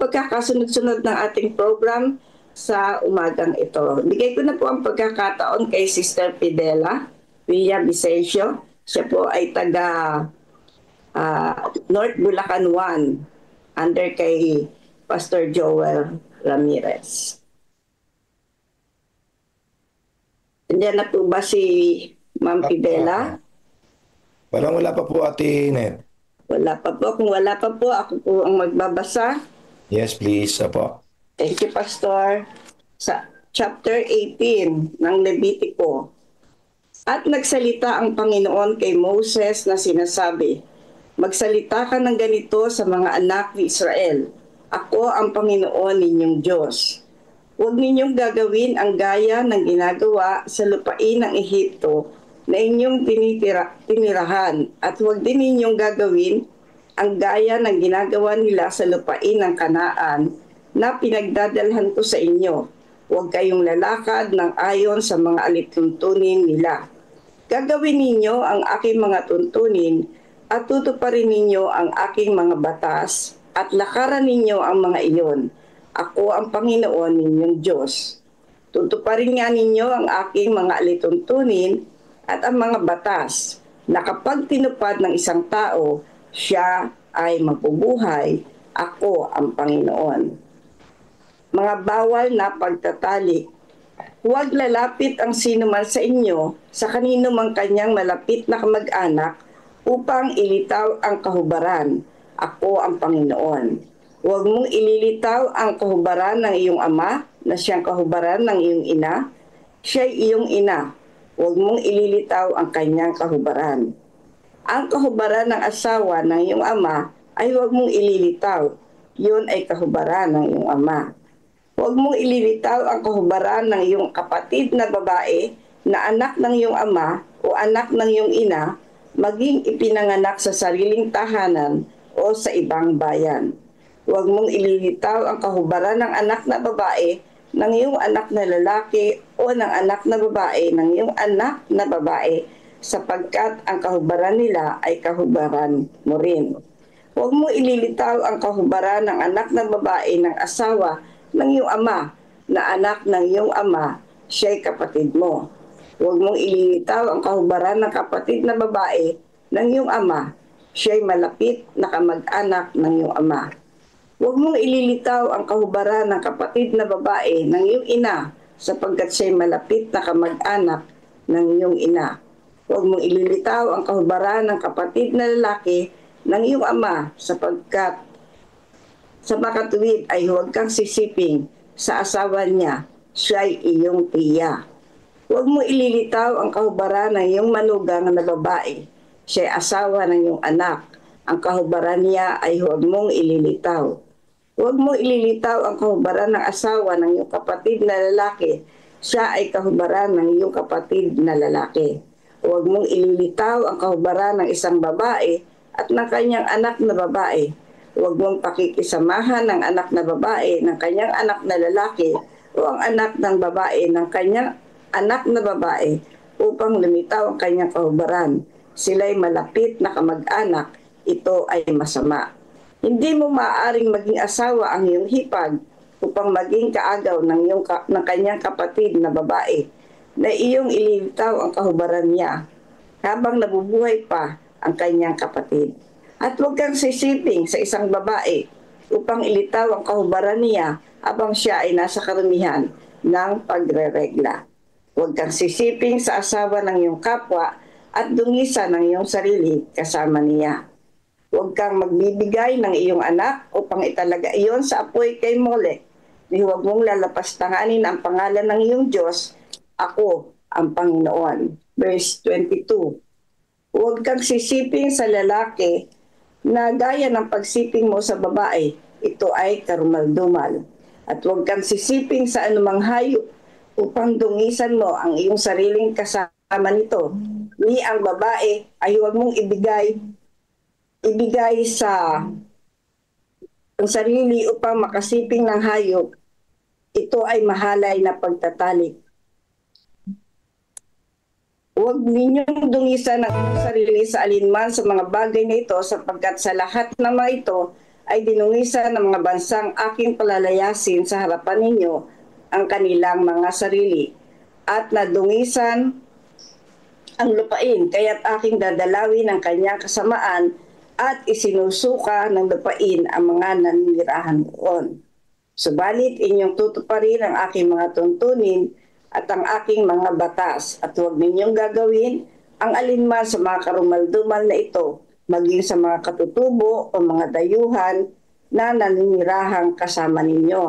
pagkakasunod-sunod ng ating program sa umagang ito. Bigay ko na po ang pagkakataon kay Sister Fidela Villa Vicencio. Siya po ay taga North Bulacan 1 under kay Pastor Joel Ramirez. Nandiyan na po ba si Ma'am Fidela? Wala pa po, Ate Net. Wala pa po. Kung wala pa po, ako po ang magbabasa. Yes, please. Apo. Thank you, Pastor. Sa chapter 18 ng Levitico. At nagsalita ang Panginoon kay Moses na sinasabi, magsalita ka ng ganito sa mga anak ni Israel. Ako ang Panginoon ninyong Diyos. Huwag ninyong gagawin ang gaya ng ginagawa sa lupain ng Ehipto na inyong tinirahan, at huwag din ninyong gagawin ang gaya ng ginagawa nila sa lupain ng Kanaan na pinagdadalhan ko sa inyo. Huwag kayong lalakad ng ayon sa mga alituntunin nila. Gagawin ninyo ang aking mga tuntunin at tutuparin ninyo ang aking mga batas at lakaran ninyo ang mga iyon. Ako ang Panginoon ninyong Diyos. Tutuparin nga ninyo ang aking mga alituntunin at ang mga batas na kapag tinupad ng isang tao, siya ay mabubuhay. Ako ang Panginoon. Mga bawal na pagtatalik. Huwag lalapit ang sino man sa inyo sa kanino mang kanyang malapit na kamag-anak upang ilitaw ang kahubaran. Ako ang Panginoon. Huwag mong ililitaw ang kahubaran ng iyong ama na siyang kahubaran ng iyong ina. Siya'y iyong ina. Huwag mong ililitaw ang kanyang kahubaran. Ang kahubaran ng asawa ng iyong ama ay huwag mong ililitaw. Yun ay kahubaran ng iyong ama. Huwag mong ililitaw ang kahubaran ng iyong kapatid na babae na anak ng iyong ama o anak ng iyong ina, maging ipinanganak sa sariling tahanan o sa ibang bayan. Huwag mong ililitaw ang kahubaran ng anak na babae ng iyong anak na lalaki o ng anak na babae ng iyong anak na babae, sapagkat ang kahubaran nila ay kahubaran mo rin. Huwag mo ililitaw ang kahubaran ng anak na babae ng asawa ng iyong ama na anak ng iyong ama, siya'y kapatid mo. Huwag mong ililitaw ang kahubaran ng kapatid na babae ng iyong ama, siya'y malapit na kamag-anak ng iyong ama. Huwag mong ililitaw ang kahubaran ng kapatid na babae ng iyong ina, sapagkat siya'y malapit na kamag-anak ng iyong ina. Huwag mong ililitaw ang kahubaran ng kapatid na lalaki ng iyong ama, sapagkat sa makatuwid ay huwag kang sisiping sa asawa niya, siya'y iyong tiya. Huwag mong ililitaw ang kahubaran ng iyong manugang na babae, siya'y asawa ng iyong anak. Ang kahubaran niya ay huwag mong ililitaw. Huwag mong ililitaw ang kahubaran ng asawa ng iyong kapatid na lalaki, siya ay kahubaran ng iyong kapatid na lalaki. Huwag mong ililitaw ang kahubaran ng isang babae at ng kanyang anak na babae. Huwag mong pakikisamahan ng anak na babae ng kanyang anak na lalaki o ang anak ng babae ng kanyang anak na babae upang lumitaw ang kanyang kahubaran. Sila'y malapit na kamag-anak, ito ay masama. Hindi mo maaaring maging asawa ang iyong hipag upang maging kaagaw ng kanyang kapatid na babae na iyong ililitaw ang kahubaran niya habang nabubuhay pa ang kanyang kapatid. At huwag kang sisiping sa isang babae upang ilitaw ang kahubaran niya habang siya ay nasa karumihan ng pagreregla. Huwag kang sisiping sa asawa ng iyong kapwa at dungisan ng iyong sarili kasama niya. Huwag kang magbibigay ng iyong anak upang italaga iyon sa apoy kay Molek. Huwag mong lalapastanganin ang pangalan ng iyong Diyos. Ako ang Panginoon. Verse 22. Huwag kang sisiping sa lalaki na gaya ng pagsiping mo sa babae. Ito ay karumal-dumal. At huwag kang sisiping sa anumang hayop upang dungisan mo ang iyong sariling kasama nito. Ni ang babae ay huwag mong ibigay sa ang sarili upang makasiping ng hayop. Ito ay mahalay na pagtatalik. Huwag ninyong dungisan ang sarili sa alinman sa mga bagay na ito, sapagkat sa lahat ng mga ito ay dinungisan ng mga bansang aking palalayasin sa harapan ninyo ang kanilang mga sarili at nadungisan ang lupain, kaya't aking dadalawin ang kanyang kasamaan at isinusuka ng lupain ang mga naninirahan doon. Subalit inyong tutuparin ang aking mga tuntunin at ang aking mga batas at huwag ninyong gagawin ang alinman sa mga karumaldumal na ito, maging sa mga katutubo o mga dayuhan na naninirahang kasama ninyo.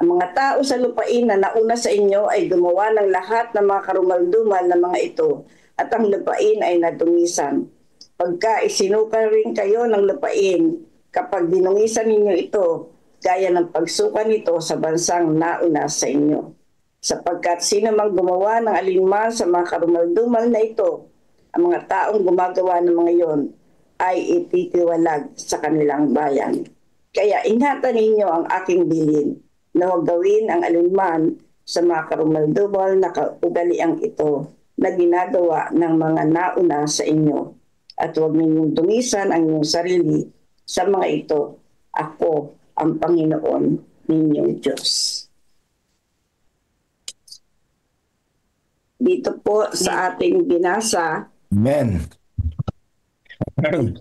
Ang mga tao sa lupain na nauna sa inyo ay gumawa ng lahat ng mga karumaldumal na mga ito at ang lupain ay nadungisan. Pagka isinuka rin kayo ng lupain, kapag dinungisan ninyo ito, gaya ng pagsuka nito sa bansang nauna sa inyo. Sapagkat sino mang gumawa ng alinman sa mga karumaldumal na ito, ang mga taong gumagawa ng mga iyon ay ititiwalag sa kanilang bayan. Kaya ingatan ninyo ang aking bilin na huwag gawin ang alinman sa mga karumaldumal na kaugaliang ito na ginagawa ng mga nauna sa inyo. At huwag ninyong dumisan ang inyong sarili sa mga ito. Ako ang Panginoon ninyong Diyos. Dito po sa ating binasa. Amen. Amen.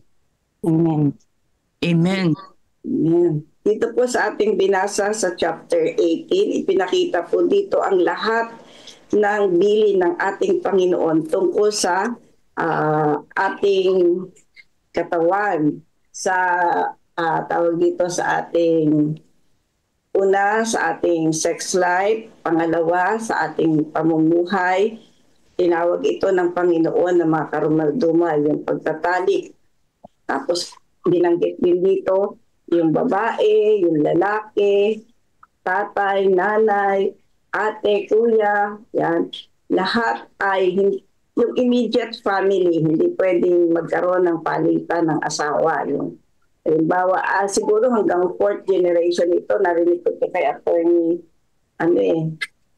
Amen. Amen. Dito po sa ating binasa sa chapter 18, ipinakita po dito ang lahat ng bilin ng ating Panginoon tungkol sa ating katawan, sa tawag dito sa ating una, sa ating sex life, pangalawa, sa ating pamumuhay. Tinawag ito ng Panginoon na mga karumaldumal, yung pagtatalik. Tapos binanggit din dito yung babae, yung lalaki, tatay, nanay, ate, kuya, yan. Lahat ay yung immediate family, hindi pwedeng magkaroon ng palitan ng asawa. Yung, halimbawa, siguro hanggang 4th generation ito, narinig ko kay attorney,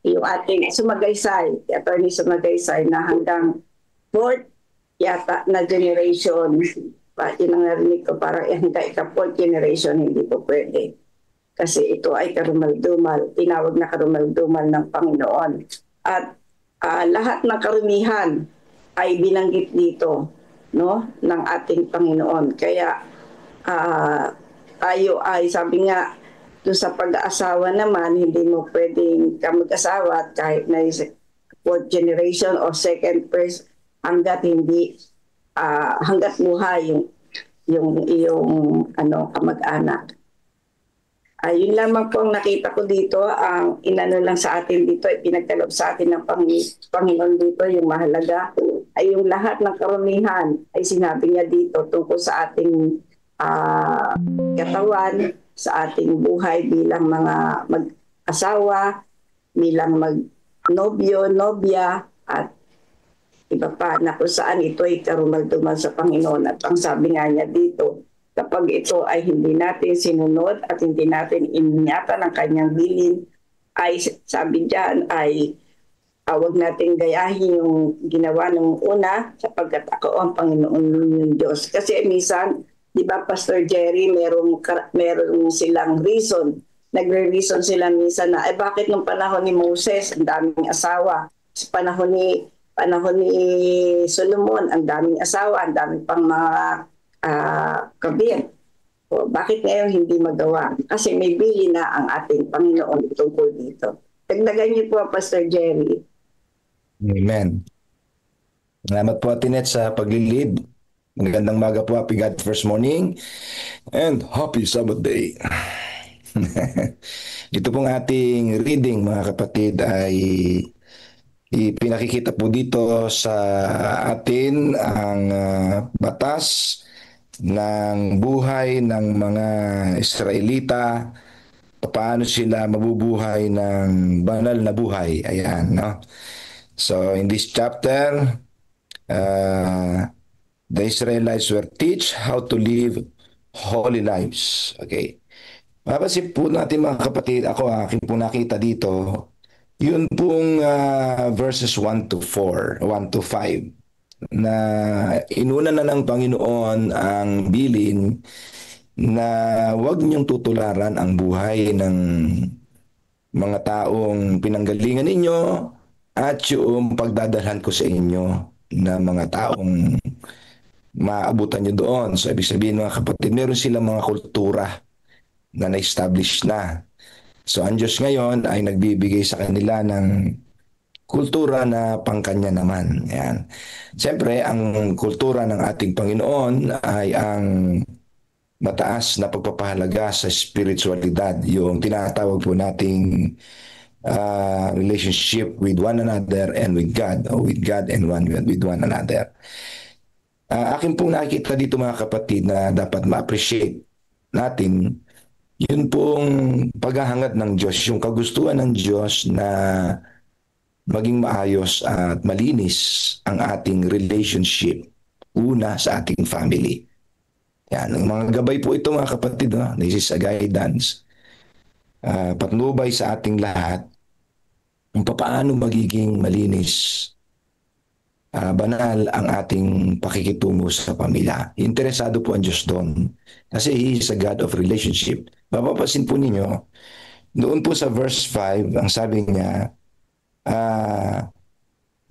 yung ating Sumagaysay, attorney Sumagaysay, na hanggang 4th yata na generation, yun ang narinig ko, parang hanggang ika-4th generation, hindi po pwede. Kasi ito ay karumaldumal, tinawag na karumaldumal ng Panginoon. At lahat ng karumihan ay binanggit dito, no, ng ating Panginoon. Kaya tayo ay, sabi nga, doon sa pag-aasawa naman, hindi mo pwedeng ka mag-asawa kahit na 4th generation o 2nd person hanggat hindi hanggat buhay yung kamag-anak. Yun lamang po ang nakita ko dito. Ang inano lang sa atin dito, pinagkaloob sa atin ng Panginoon dito, yung mahalaga ay yung lahat ng karamihan ay sinabi niya dito tungkol sa ating katawan, sa ating buhay bilang mga mag-asawa, bilang mag-nobyo, nobya, at iba pa na kung saan ito ay karumaldumal sa Panginoon. At ang sabi nga niya dito, kapag ito ay hindi natin sinunod at hindi natin ininyatan ang kanyang bilin, ay sabi diyan ay huwag natin gayahin yung ginawa ng una, sapagkat ako ang Panginoon ninyong Diyos. Kasi minsan, di ba Pastor Jerry, meron silang reason. Nagre-reason sila minsan na, bakit nung panahon ni Moses, ang daming asawa. Sa panahon ni Solomon, ang daming asawa, ang daming pang mga kabir. O, bakit ngayon hindi magawa? Kasi may bili na ang ating Panginoon tungkol dito. Dagdagan niyo po, Pastor Jerry. Amen. Salamat po, Ate Net, sa paglilid. Magandang maga po, happy God first morning, and happy Sabbath day. Dito pong ating reading, mga kapatid, ay ipinakikita po dito sa atin ang batas ng buhay ng mga Israelita, paano sila mabubuhay ng banal na buhay. Ayan, no? So, in this chapter, the Israelites were teach how to live holy lives. Okay. Mapapansin po natin, mga kapatid, aking po nakita dito, yun pong verses 1 to 4, 1 to 5, na inuna na ng Panginoon ang bilin na huwag niyong tutularan ang buhay ng mga taong pinanggalingan ninyo at yung pagdadalhan ko sa inyo na mga taong maabutan nyo doon. So, ibig sabihin mga kapatid, meron silang mga kultura na na-establish na. So, ang Diyos ngayon ay nagbibigay sa kanila ng kultura na pangkanya naman. Yan. Siyempre, ang kultura ng ating Panginoon ay ang mataas na pagpapahalaga sa spiritualidad, yung tinatawag po nating relationship with one another and with God, or with God and with one another. Akin pong nakikita dito mga kapatid na dapat ma-appreciate natin yun pong paghahangad ng Diyos, yung kagustuhan ng Diyos na maging maayos at malinis ang ating relationship una sa ating family. Yan, ang mga gabay po ito mga kapatid, no? This is a guidance. Patnubay sa ating lahat kung paano magiging malinis, banal ang ating pakikitungo sa pamilya. Interesado po ang Diyos doon. Kasi He is a God of relationship. Mapapasin po ninyo, doon po sa verse 5, ang sabi niya,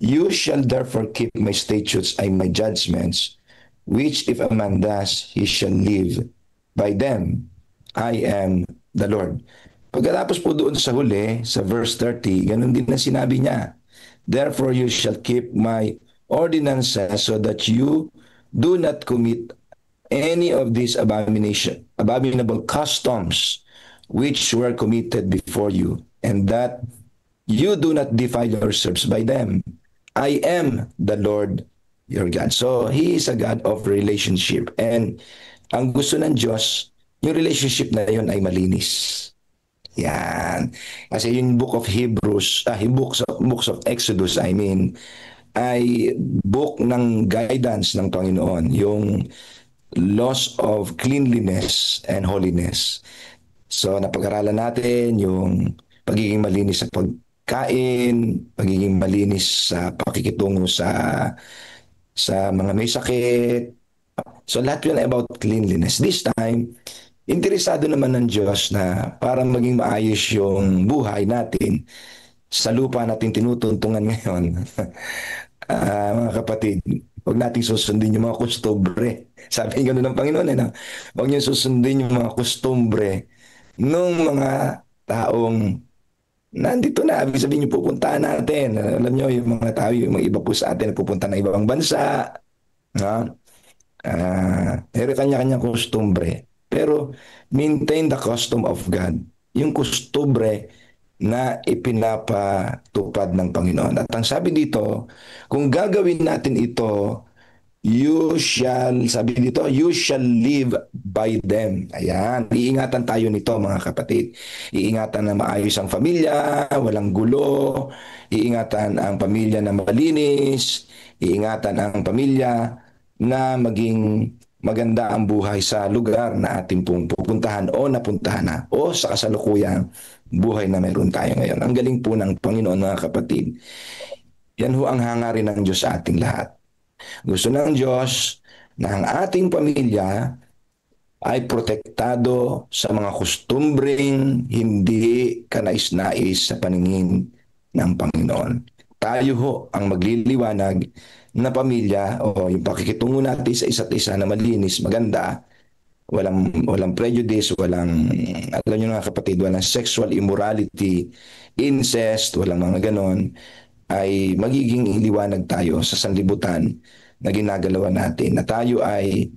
you shall therefore keep my statutes and my judgments, which if a man does, he shall live by them. I am the Lord. Pagkatapos po doon sa huli, sa verse 30, ganun din na sinabi niya, therefore you shall keep my ordinances so that you do not commit any of these abominable customs which were committed before you, and that you do not defile yourselves by them. I am the Lord your God. So, He is a God of relationship. And ang gusto ng Diyos, yung relationship na yun ay malinis. Yan. Kasi yung book of Hebrews, books of Exodus, ay book ng guidance ng Panginoon. Yung laws of cleanliness and holiness. So, napag-aralan natin yung pagiging malinis sa pagkain, pagiging malinis sa pakikitungo sa mga may sakit. So, lahat yun about cleanliness. This time, interesado naman ng Diyos na para maging maayos yung buhay natin sa lupa natin tinutuntungan ngayon. Mga kapatid, huwag natin susundin yung mga kustombre. Sabi nga ng Panginoon, huwag niyo susundin yung mga kustombre ng mga taong nandito na. Ibig sabihin niyo pupuntahan natin. Alam niyo, yung mga tao, yung mga iba po sa atin, pupunta ng ibang bansa. Pero kanya-kanya kustombre. Pero maintain the custom of God. Yung kustombre na ipinapatupad ng Panginoon. At ang sabi dito, kung gagawin natin ito, sabi dito, you shall live by them. Ayan, iingatan tayo nito mga kapatid. Iingatan na maayos ang pamilya, walang gulo. Iingatan ang pamilya na malinis. Iingatan ang pamilya na maging maganda ang buhay sa lugar na ating pong pupuntahan o napuntahan na o sa kasalukuyang buhay na meron tayo ngayon. Ang galing po ng Panginoon mga kapatid. Yan ho ang hangarin ng Diyos sa ating lahat. Gusto ng Diyos na ang ating pamilya ay protektado sa mga kustumbreng hindi kanais-nais sa paningin ng Panginoon. Tayo ho ang magliliwanag na pamilya o yung pakikitungo natin sa isa't isa na malinis, maganda, walang prejudice, alam nyo mga kapatid, walang sexual immorality, incest, walang mga ganon, ay magiging liwanag tayo sa sanlibutan na ginagalawan natin, na tayo ay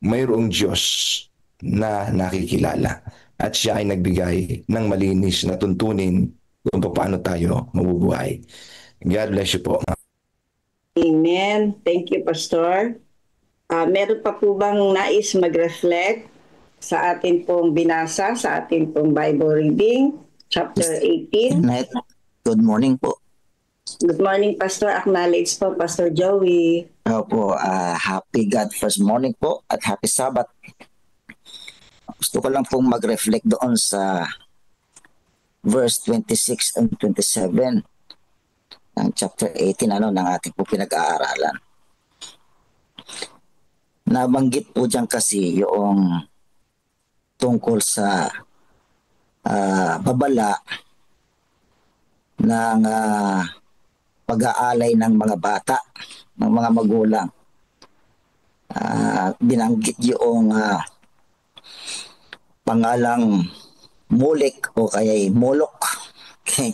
mayroong Diyos na nakikilala at siya ay nagbigay ng malinis na tuntunin kung paano tayo mabubuhay. God bless you po. Amen. Thank you, Pastor. Meron pa po bang nais mag-reflect sa atin pong binasa, sa atin pong Bible reading, chapter 18? Good morning po. Good morning, Pastor. Acknowledge po, Pastor Joey. Opo, happy God first morning po at happy Sabbath. Gusto ko lang pong mag-reflect doon sa verse 26 and 27 ng chapter 18 ng ating po pinag-aaralan. Nabanggit po dyan kasi yung tungkol sa babala ng pag-aalay ng mga bata, ng mga magulang. Binanggit yung pangalang Molek o kaya Molok. Okay.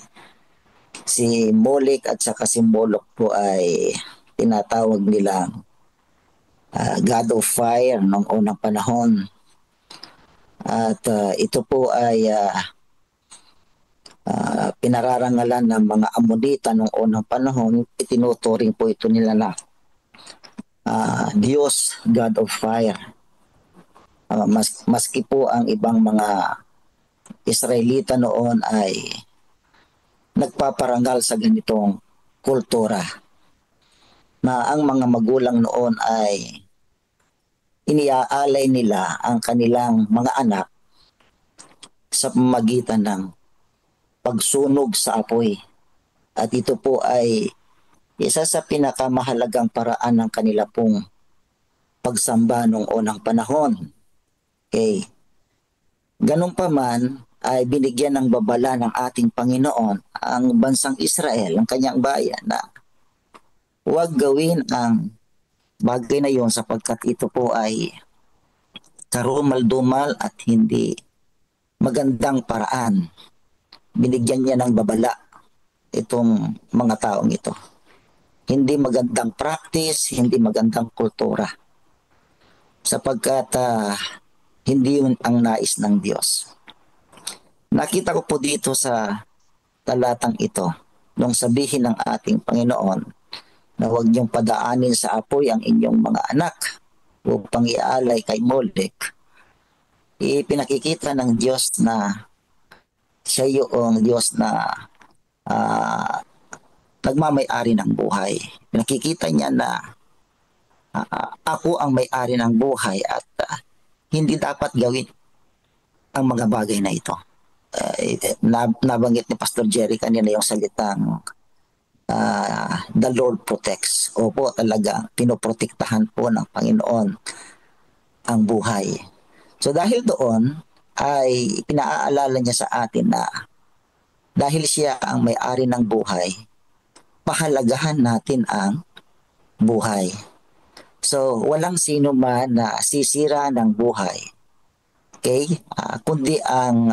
Si Molek at saka si Molok po ay tinatawag nilang God of Fire noong unang panahon. At ito po ay pinararangalan ng mga Amonita noong unang panahon. Itinuturing po ito nila na Diyos, God of Fire. Maski po ang ibang mga Israelita noon ay nagpaparangal sa ganitong kultura na ang mga magulang noon ay iniaalay nila ang kanilang mga anak sa pamamagitan ng pagsunog sa apoy. At ito po ay isa sa pinakamahalagang paraan ng kanila pong pagsamba noong unang panahon. Okay. Ganun pa man ay binigyan ng babala ng ating Panginoon ang bansang Israel, ang kanyang bayan, na huwag gawin ang bagay na yon sapagkat ito po ay karumal-dumal at hindi magandang paraan. Binigyan niya ng babala itong mga taong ito. Hindi magandang practice, hindi magandang kultura. Sapagkat hindi yun ang nais ng Diyos. Nakita ko po dito sa talatang ito, nung sabihin ng ating Panginoon na huwag niyong padaanin sa apoy ang inyong mga anak upang ialay kay Molek, ipinakikita ng Diyos na siya yung Diyos na nagmamay-ari ng buhay. Pinakikita niya na ako ang may-ari ng buhay at hindi dapat gawin ang mga bagay na ito. Nabanggit ni Pastor Jerry kanina yung salitang the Lord protects. Opo, talaga pinoprotektahan po ng Panginoon ang buhay. So dahil doon ay pinaaalala niya sa atin na dahil siya ang may-ari ng buhay, pahalagahan natin ang buhay. So walang sino man na sisira ng buhay. Okay? Kundi ang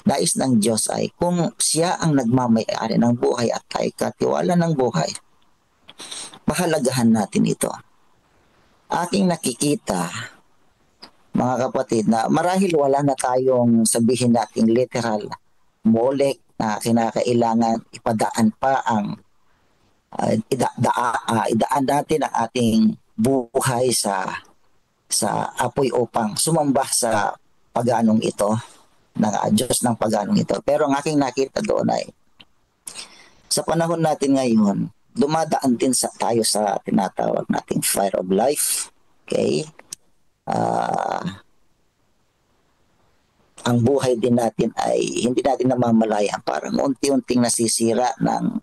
nais ng Diyos ay kung siya ang nagmamay-ari ng buhay at tayo katiwala ng buhay, pahalagahan natin ito. Ating nakikita, mga kapatid, na marahil wala na tayong sabihin nating literal Molek na kinakailangan ipadaan pa ang idaan natin ang ating buhay sa apoy upang sumamba sa paganong ito, ng Diyos ng paganong ito. Pero ang aking nakita doon ay sa panahon natin ngayon, dumadaan din tayo sa tinatawag nating fire of life. Okay? Ang buhay din natin ay hindi natin namamalayan, parang unti-unting nasisira ng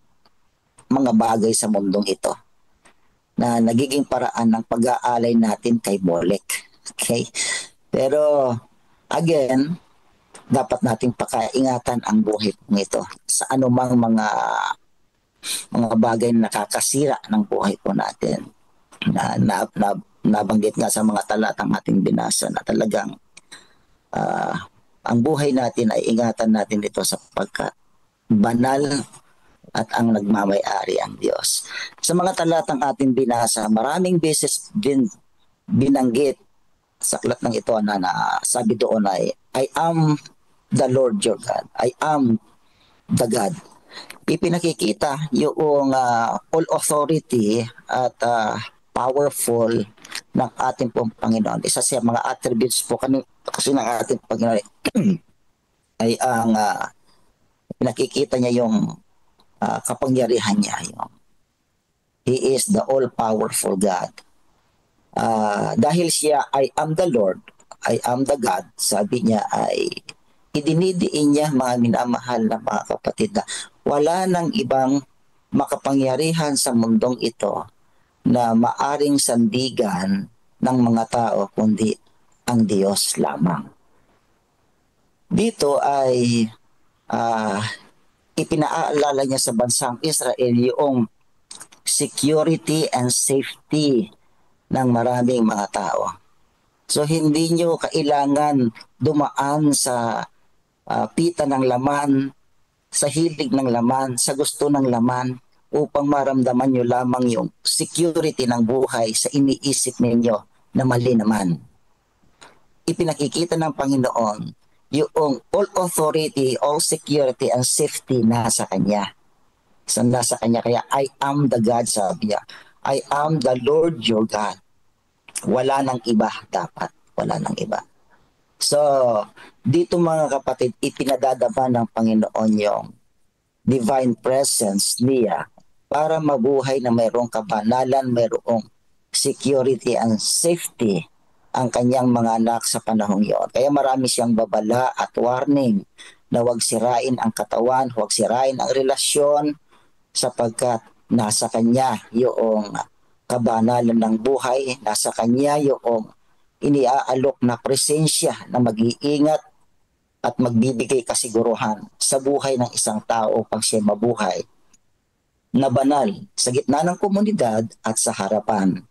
mga bagay sa mundong ito na nagiging paraan ng pag-aalay natin kay Molek. Okay? Pero again, dapat nating pakaingatan ang buhay nito sa anumang mga bagay na nakakasira ng buhay po natin. Nabanggit nga sa mga talatang ating binasa na talagang ang buhay natin ay ingatan natin ito sapagkat banal at ang nagmamay-ari ang Diyos. Sa mga talatang ating binasa, maraming beses din binanggit sa aklat ng ito na sabi doon ay, I am the Lord your God. I am the God. Ipinakikita yung all authority at powerful ng ating pong Panginoon. Isa sa mga attributes po kasi ng ating Panginoon ay ang pinakikita niya yung kapangyarihan niya. He is the all-powerful God. Dahil siya, I am the Lord, I am the God, sabi niya ay idinidiin niya, mga minamahal na mga kapatid, na wala nang ibang makapangyarihan sa mundong ito na maaring sandigan ng mga tao kundi ang Diyos lamang. Dito ay ipinaalala niya sa bansang Israel yung security and safety ng maraming mga tao. So hindi nyo kailangan dumaan sa pita ng laman, sa hilig ng laman, sa gusto ng laman upang maramdaman nyo lamang yung security ng buhay sa iniisip ninyo na mali naman. Ipinakikita ng Panginoon yung all authority, all security and safety nasa Kanya. Nasa Kanya. Kaya I am the God, sabi niya. I am the Lord your God. Wala nang iba dapat. Wala nang iba. So, dito mga kapatid, ipinadadama ng Panginoon yung divine presence niya para mabuhay na mayroong kabanalan, mayroong security and safety ang kanyang mga anak sa panahong iyon. Kaya marami siyang babala at warning na huwag sirain ang katawan, huwag sirain ang relasyon sapagkat nasa kanya yung kabanalan ng buhay, nasa kanya yung iniaalok na presensya na mag-iingat at magbibigay kasiguruhan sa buhay ng isang tao upang siya mabuhay na banal sa gitna ng komunidad at sa harapan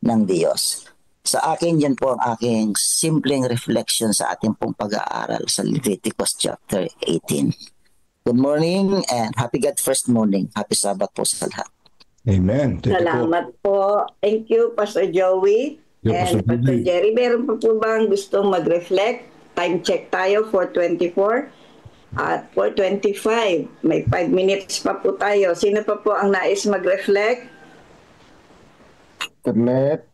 ng Diyos. Sa akin, yan po ang aking simpleng reflection sa ating pong pag-aaral sa Leviticus chapter 18. Good morning and happy God first morning. Happy Sabbath po sa lahat. Amen. Thank you po. Salamat po. Thank you, Pastor Joey. Yeah, And Pastor Pastor Joey. Jerry, meron pa po bang gustong mag-reflect? Time check tayo, 4:24. At 4:25, may 5 minutes pa po tayo. Sino pa po ang nais mag-reflect? Internet.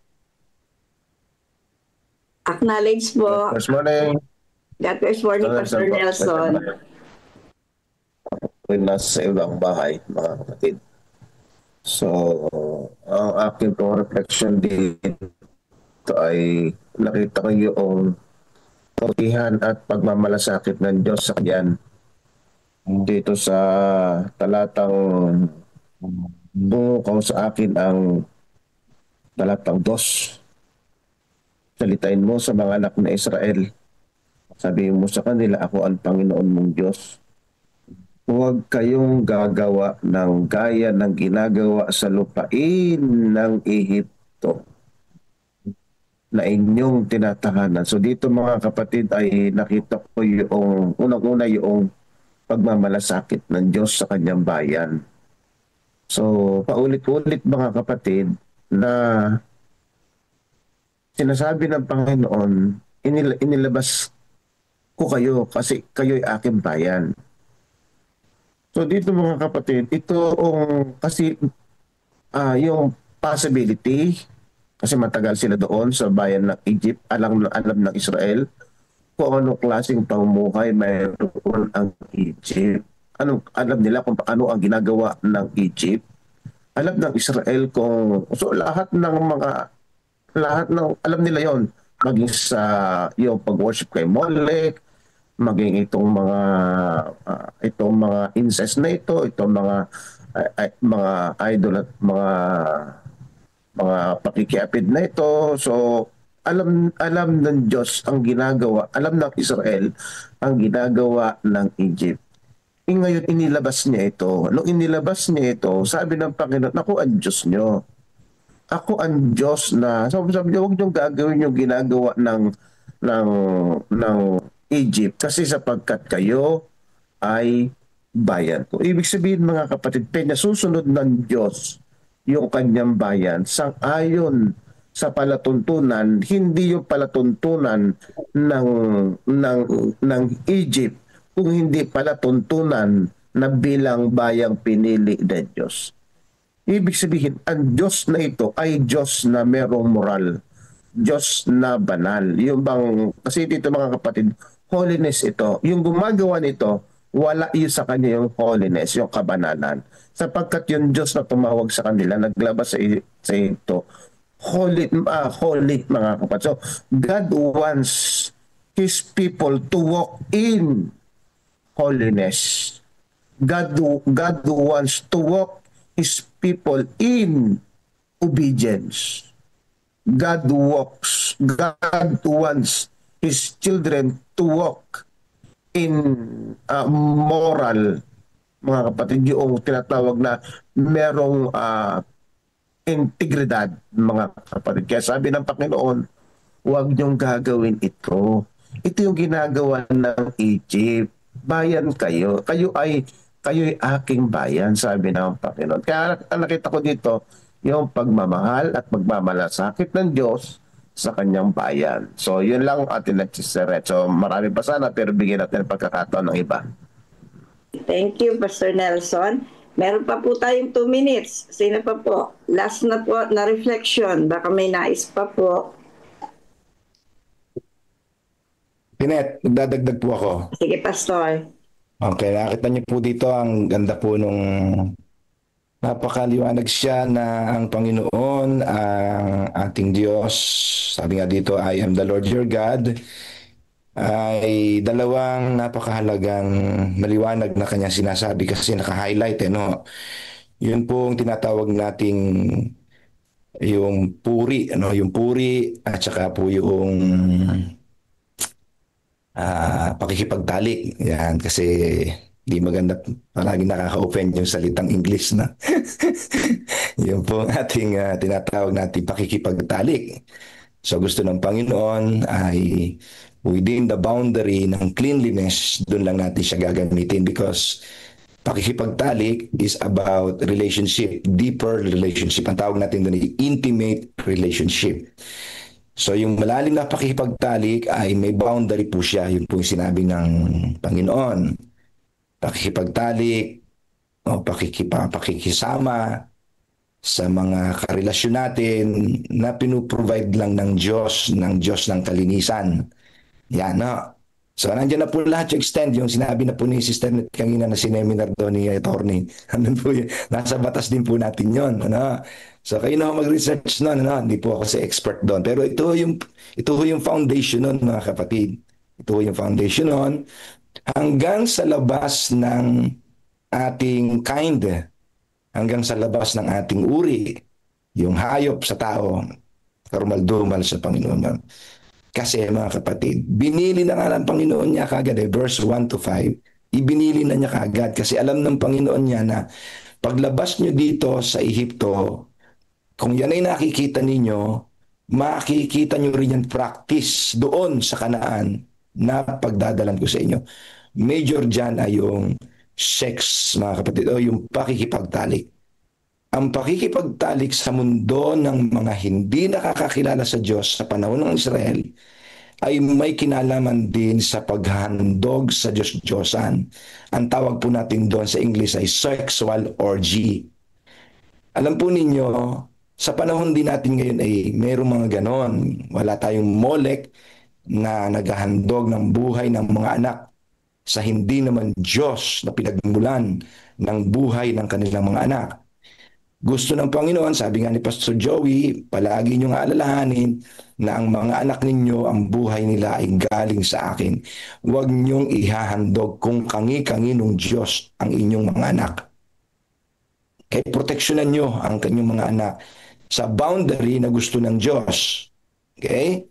Acknowledge po. First morning. God bless morning, Pastor Nelson. Ako'y nasa ibang bahay, mga kapatid. So, ang aking pong reflection dito ay nakita ko yung kautihan at pagmamalasakit ng Diyos sa kanyan. Dito sa talatang bumukaw sa akin ang talatang 2. Salitain mo sa mga anak na Israel. Sabihin mo sa kanila, ako ang Panginoon mong Diyos. Huwag kayong gagawa ng gaya ng ginagawa sa lupain ng Ehipto na inyong tinatahanan. So dito mga kapatid ay nakita ko yung unang-una yung pagmamalasakit ng Diyos sa kanyang bayan. So paulit-ulit mga kapatid na sinasabi ng Panginoon, inilabas ko kayo kasi kayo'y aking bayan. So dito mga kapatid, ito kasi yung possibility, kasi matagal sila doon sa bayan ng Egypt, alam ng Israel kung anong klaseng pamumuhay mayroon ang Egypt. Alam nila kung paano ang ginagawa ng Egypt. Alam ng Israel kung alam nila yon, maging sa yung pag-worship kay Molech, maging itong mga incest na itong mga idol at mga pakikiapid na ito. So alam ng Diyos ang ginagawa, alam ng Israel ang ginagawa ng Egypt. Ngayon inilabas niya ito. Nung inilabas niya ito, sabi ng Panginoon, ako ang Diyos niyo. Ako ang Diyos na, sabi niya, huwag niyong gagawin yung ginagawa ng Egypt kasi sapagkat kayo ay bayan ko. Ibig sabihin mga kapatid, pinasusunod ng Diyos yung kanyang bayan sang-ayon sa palatuntunan, hindi yung palatuntunan ng Egypt, kung hindi palatuntunan na bilang bayang pinili ng Diyos. Ibig sabihin, ang Diyos na ito ay Diyos na merong moral, Diyos na banal. Yung bang, kasi dito mga kapatid, holiness ito. Yung gumagawa nito, wala yun sa kanya yung holiness, yung kabanalan. Sapagkat yung Diyos na tumawag sa kanila, naglabas sa ito, holy mga kapatid. So, God wants His people to walk in holiness. God wants to walk His people in obedience. God wants His children to walk in moral, mga kapatid, yung tinatawag na merong integridad, mga kapatid. Kaya sabi ng Panginoon, huwag niyong gagawin ito. Ito yung ginagawa ng Egypt. Bayan kayo. Kayo'y aking bayan, sabi ng Panginoon. Kaya nakita ko dito yung pagmamahal at pagmamalasakit ng Diyos sa kanyang bayan. So, yun lang ang ating nagsiseret. So, marami pa sana, pero bigyan natin ang pagkakataon ng iba. Thank you, Pastor Nelson. Meron pa po tayong 2 minutes. Sino pa po? Last na po na reflection. Baka may nais pa po. Pinet, nagdadagdag po ako. Sige, Pastor. Okay, nakita niyo po dito ang ganda po nung napakaliwanag siya na ang Panginoon, ang ating Diyos, sabi nga dito, I am the Lord your God, ay dalawang napakahalagang maliwanag na kanya sinasabi kasi naka-highlight no? Yun po ang tinatawag nating yung puri, yung puri at saka po yung pakikipagtalik. Yan, kasi di maganda, palagi nakaka-offend yung salitang English na. Yung po ang ating tinatawag natin pakikipagtalik. So gusto ng Panginoon ay within the boundary ng cleanliness, doon lang natin siya gagamitin because pakikipagtalik is about relationship, deeper relationship. Ang tawag natin doon ay intimate relationship. So yung malalim na pakikipagtalik ay may boundary po siya. Yun po yung sinabi ng Panginoon. Pakikipagtalik o pakikisama sa mga karelasyon natin na pinuprovide lang ng Diyos ng kalinisan. Yan, no? So nandiyan na po lahat yung extend, yung sinabi na po ni Sister Net kanina na sineminar doon ni Attorney. Ano po yun? Nasa batas din po natin yun. Ano? So kayo na mag-research noon, ano? Hindi po ako si expert doon. Pero ito yung foundation noon, mga kapatid. Ito yung foundation noon. Hanggang sa labas ng ating kind, hanggang sa labas ng ating uri, yung hayop sa tao, karumal-dumal sa Panginoon. Kasi mga kapatid, binili na nga ng Panginoon niya kagad, verse 1 to 5, ibinili na niya kagad kasi alam ng Panginoon niya na paglabas niyo dito sa Ehipto, kung yan ay nakikita ninyo, makikita niyo rin yung practice doon sa Kanaan na pagdadalan ko sa inyo. Major dyan ay yung sex, mga kapatid, o yung pakikipagtalik. Ang pakikipagtalik sa mundo ng mga hindi nakakakilala sa Diyos sa panahon ng Israel ay may kinalaman din sa paghandog sa Diyos-Diyosan. Ang tawag po natin doon sa English ay sexual orgy. Alam po ninyo, sa panahon din natin ngayon ay mayroong mga ganon. Wala tayong Molek na naghahandog ng buhay ng mga anak sa hindi naman Diyos na pinagmulan ng buhay ng kanilang mga anak. Gusto ng Panginoon, sabi nga ni Pastor Joey, palagi niyong alalahanin na ang mga anak ninyo, ang buhay nila ay galing sa akin. Huwag niyong ihahandog kung kangi-kanginong Diyos ang inyong mga anak. Kaya proteksyonan niyo ang kanyang mga anak sa boundary na gusto ng Diyos. Okay?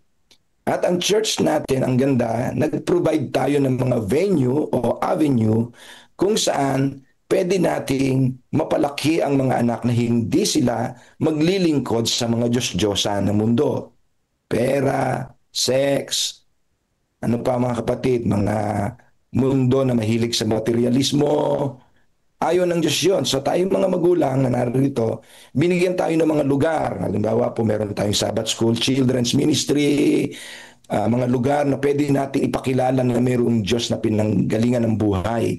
At ang church natin, ang ganda, nag-provide tayo ng mga venue o avenue kung saan pwede nating mapalaki ang mga anak na hindi sila maglilingkod sa mga Diyos-Diyosan ng mundo. Pera, sex, ano pa mga kapatid, mga mundo na mahilig sa materialismo. Ayaw ng Diyos yun. So tayong mga magulang na narito, binigyan tayo ng mga lugar. Halimbawa po, meron tayong Sabbath School, Children's Ministry, mga lugar na pwede natin ipakilala na mayroong Diyos na pinanggalingan ng buhay.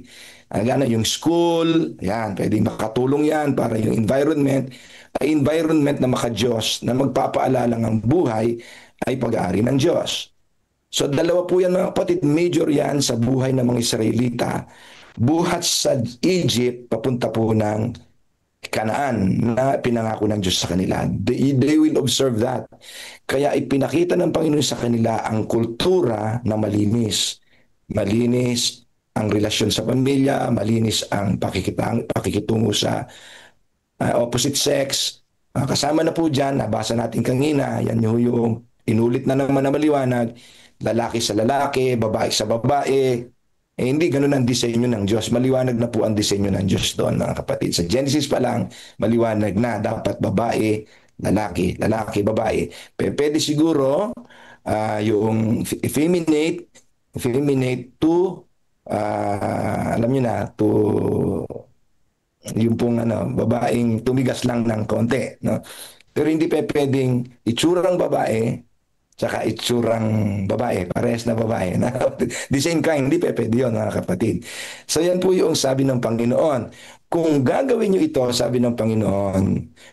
Yung school, yan, pwede makatulong yan para yung environment, ay environment na maka-Diyos, na magpapaalala ng buhay ay pag-aari ng Diyos. So dalawa po yan mga kapatid, major yan sa buhay ng mga Israelita. Buhat sa Egypt, papunta po ng Kanaan na pinangako ng Diyos sa kanila. They will observe that. Kaya ipinakita ng Panginoon sa kanila ang kultura na malinis. Malinis ang relasyon sa pamilya, malinis ang pakikitungo sa opposite sex. Kasama na po dyan, nabasa natin kanina, yan yung inulit na naman na maliwanag, lalaki sa lalaki, babae sa babae, hindi ganun ang disenyo ng Diyos. Maliwanag na po ang disenyo ng Diyos doon, mga kapatid. Sa Genesis pa lang, maliwanag na dapat babae, lalaki, lalaki, babae. Pwede siguro yung effeminate to, alam nyo na, to yung pong babaeng tumigas lang ng konti. No? Pero hindi pwedeng itsurang babae, tsaka itsurang babae, parehas na babae. The same kind, hindi pwede yun, mga kapatid. So yan po yung sabi ng Panginoon. Kung gagawin nyo ito, sabi ng Panginoon,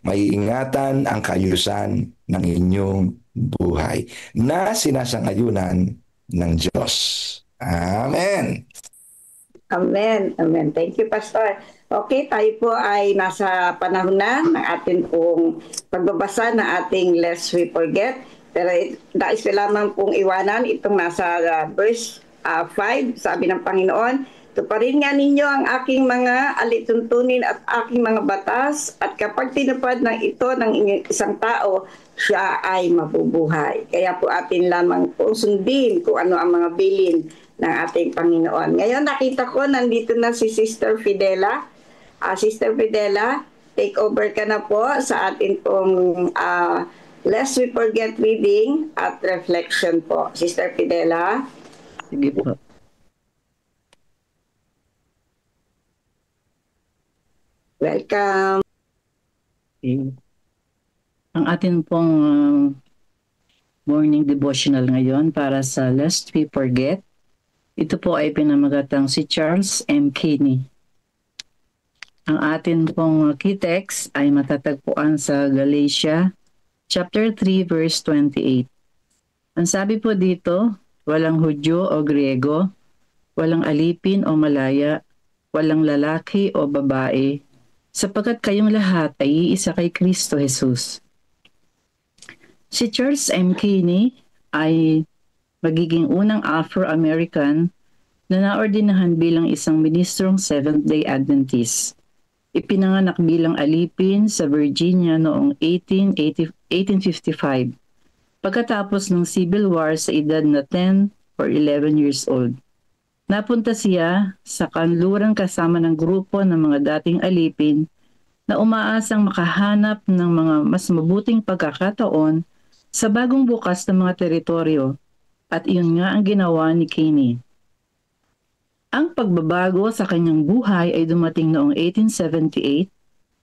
maiingatan ang kaayusan ng inyong buhay na sinasangayunan ng Diyos. Amen. Amen. Amen. Thank you, Pastor. Okay, tayo po ay nasa panahon na ng ating pong pagbabasa na ating Lest We Forget. Pero nais ko lamang pong iwanan itong nasa verse 5, sabi ng Panginoon, tuparin nga ninyo ang aking mga alituntunin at aking mga batas, at kapag tinupad ng ito ng inyong isang tao, siya ay mabubuhay. Kaya po atin lamang pong sundin kung ano ang mga bilin ng ating Panginoon. Ngayon nakita ko nandito na si Sister Fidela. Sister Fidela, take over ka na po sa atin pong Lest We Forget reading at reflection po. Sister Fidela. Sige po. Welcome. Okay. Ang atin pong morning devotional ngayon para sa Lest We Forget, ito po ay pinamagatang si Charles M. Kinney. Ang atin pong key text ay matatagpuan sa Galatia chapter 3 verse 28. Ang sabi po dito, walang Hudyo o Griego, walang alipin o malaya, walang lalaki o babae, sapagkat kayong lahat ay iisa kay Kristo Jesus. Si Charles M. Kinney ay magiging unang Afro-American na naordinahan bilang isang ministrong Seventh-day Adventist. Ipinanganak bilang alipin sa Virginia noong 1855, pagkatapos ng Civil War sa edad na 10 or 11 years old. Napunta siya sa kanluran kasama ng grupo ng mga dating alipin na umaasang makahanap ng mga mas mabuting pagkakataon sa bagong bukas ng mga teritoryo, at iyon nga ang ginawa ni Kinney. Ang pagbabago sa kanyang buhay ay dumating noong 1878,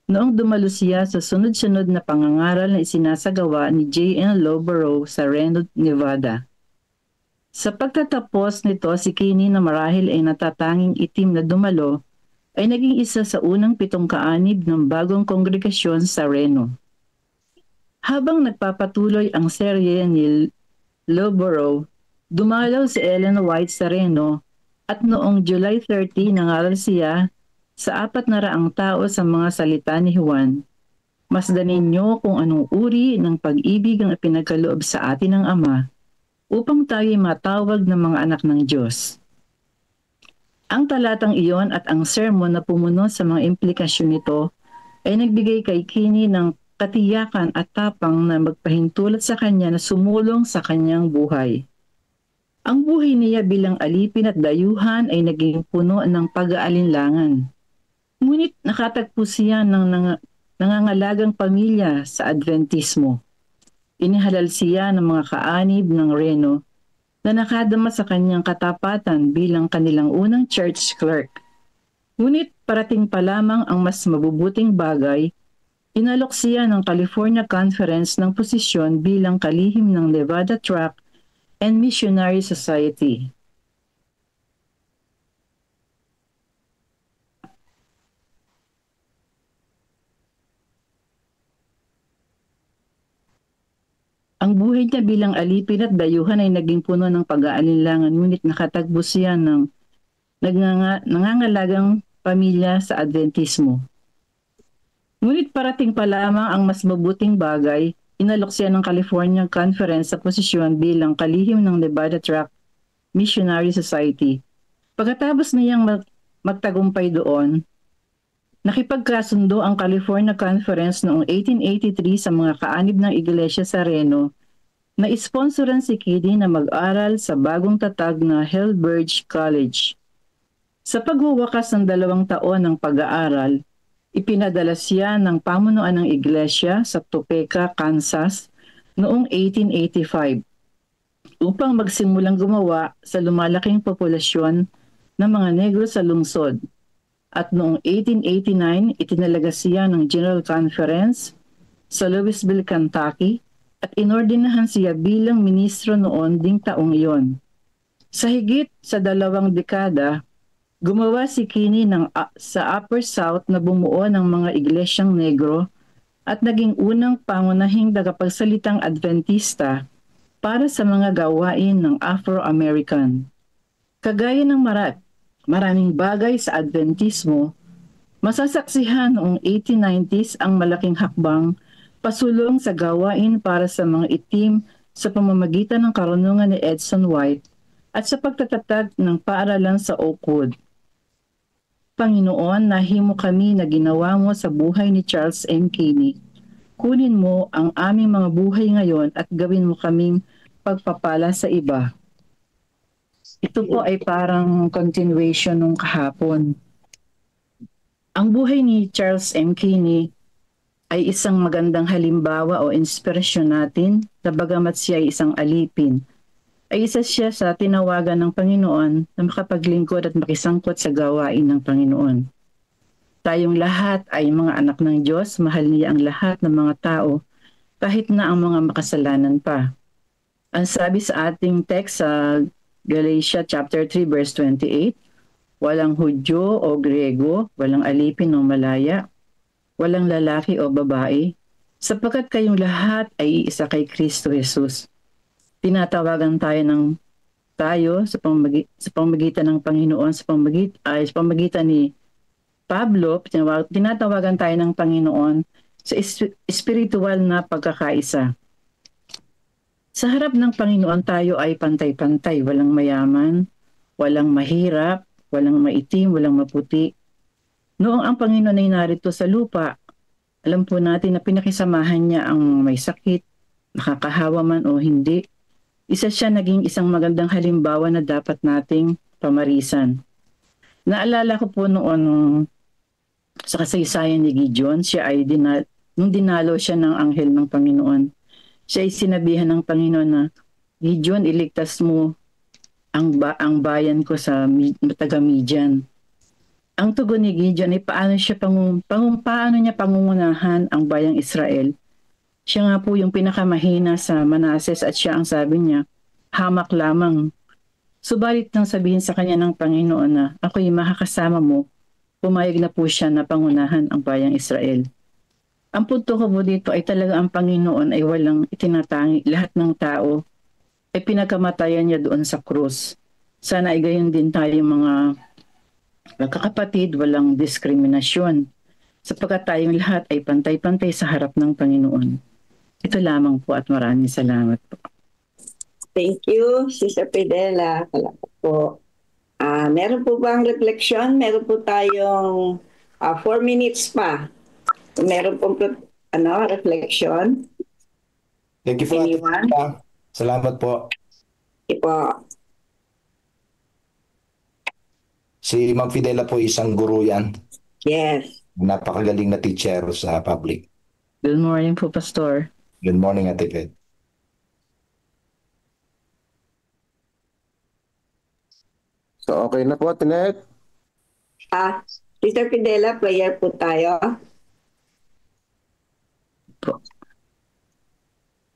noong dumalo siya sa sunod-sunod na pangangaral na isinasagawa ni J.N. Lowborough sa Reno, Nevada. Sa pagtatapos nito, si Kinney na marahil ay natatanging itim na dumalo, ay naging isa sa unang 7 kaanib ng bagong kongregasyon sa Reno. Habang nagpapatuloy ang serye ni Lowborough, dumalaw si Ellen White sa Reno, at noong July 30 nangaral siya sa 400 tao sa mga salita ni Juan. Masdanin niyo kung anong uri ng pag-ibig ang ipinagkaloob sa atin ng Ama, upang tayo'y matawag ng mga anak ng Diyos. Ang talatang iyon at ang sermon na pumunod sa mga implikasyon nito ay nagbigay kay Kinney ng katiyakan at tapang na magpahintulot sa kanya na sumulong sa kanyang buhay. Ang buhay niya bilang alipin at dayuhan ay naging puno ng pag-aalinlangan. Ngunit nakatagpo siya ng nangangalagang pamilya sa Adventismo. Inihalal siya ng mga kaanib ng Reno na nakadama sa kanyang katapatan bilang kanilang unang church clerk. Ngunit parating pa lamang ang mas mabubuting bagay, inalok siya ng California Conference ng posisyon bilang kalihim ng Nevada Tract and Missionary Society. Ang buhay niya bilang alipin at dayuhan ay naging puno ng pag-aalinlangan, ngunit nakatagbo siya ng nangangalagang pamilya sa Adventismo. Ngunit parating pa lamang ang mas mabuting bagay, inalok siya ng California Conference sa posisyon bilang kalihim ng Nevada Tract Missionary Society. Pagkatapos niyang magtagumpay doon, nakipagkasundo ang California Conference noong 1883 sa mga kaanib ng iglesia sa Reno na isponsoran si Kinney na mag-aral sa bagong tatag na Hellbridge College. Sa pagwawakas ng 2 taon ng pag-aaral, ipinadala siya ng pamunuan ng iglesia sa Topeka, Kansas noong 1885 upang magsimulang gumawa sa lumalaking populasyon ng mga negro sa lungsod. At noong 1889, itinalaga siya ng General Conference sa Louisville, Kentucky at inordinahan siya bilang ministro noon ding taong iyon. Sa higit sa 2 dekada, gumawa si Kinney sa Upper South na bumuo ng mga iglesyang negro at naging unang pangunahing tagapagsalitang Adventista para sa mga gawain ng Afro-American. Kagaya ng maraming bagay sa Adventismo, masasaksihan noong 1890s ang malaking hakbang pasulong sa gawain para sa mga itim sa pamamagitan ng karunungan ni Edson White at sa pagtatatag ng paaralan sa Oakwood. Panginoon, nahimo kami na ginawa mo sa buhay ni Charles M. Kinney. Kunin mo ang aming mga buhay ngayon at gawin mo kaming pagpapala sa iba. Ito po ay parang continuation nung kahapon. Ang buhay ni Charles M. Kinney ay isang magandang halimbawa o inspirasyon natin na bagamat siya ay isang alipin, ay isa siya sa tinawagan ng Panginoon na makapaglingkod at makisangkot sa gawain ng Panginoon. Tayong lahat ay mga anak ng Diyos, mahal niya ang lahat ng mga tao, kahit na ang mga makasalanan pa. Ang sabi sa ating text sa Galatia chapter 3 verse 28, walang Hudyo o Grego, walang alipin o malaya, walang lalaki o babae, sapagkat kayong lahat ay iisa kay Kristo Jesus. Tinatawagan tayo sa pamamagitan ng Panginoon, sa pamamagitan ni Pablo, tinatawagan tayo ng Panginoon sa espiritual na pagkakaisa. Sa harap ng Panginoon tayo ay pantay-pantay, walang mayaman, walang mahirap, walang maitim, walang maputi. Noong ang Panginoon ay narito sa lupa, alam po natin na pinakisamahan niya ang may sakit, nakakahawa man o hindi. Isa siya naging isang magandang halimbawa na dapat nating pamarisan. Naalala ko po noon sa kasaysayan ni Gideon, siya ay nung dinalo siya ng anghel ng Panginoon, siya ay sinabihan ng Panginoon na, Gideon, iligtas mo ang bayan ko sa taga-Midian. Ang tugon ni Gideon ay paano niya pangungunahan ang bayang Israel. Siya nga po yung pinakamahina sa Manases at siya ang sabi niya, hamak lamang. Subalit nang sabihin sa kanya ng Panginoon na ako'y makakasama mo, pumayag na po siya na pangunahan ang bayang Israel. Ang punto ko po dito ay talaga ang Panginoon ay walang itinatangi. Lahat ng tao ay pinagkamatayan niya doon sa krus. Sana ay gayon din tayo mga magkakapatid, walang diskriminasyon. Sapagkat tayong lahat ay pantay-pantay sa harap ng Panginoon. Ito lamang po at maraming salamat po. Thank you, Sister Fidela. Salamat po. Meron po bang reflection? Meron po tayong 4 minutes pa. Meron pong reflection. Thank you for Anyone? Salamat po. Okay po. Si Ma'am Fidela po isang guro yan. Yes. Napakagaling na teacher sa public. Good morning po, Pastor. Good morning, Ate Fed. So okay na po, Tinet. Sister Fidela, prayer po tayo.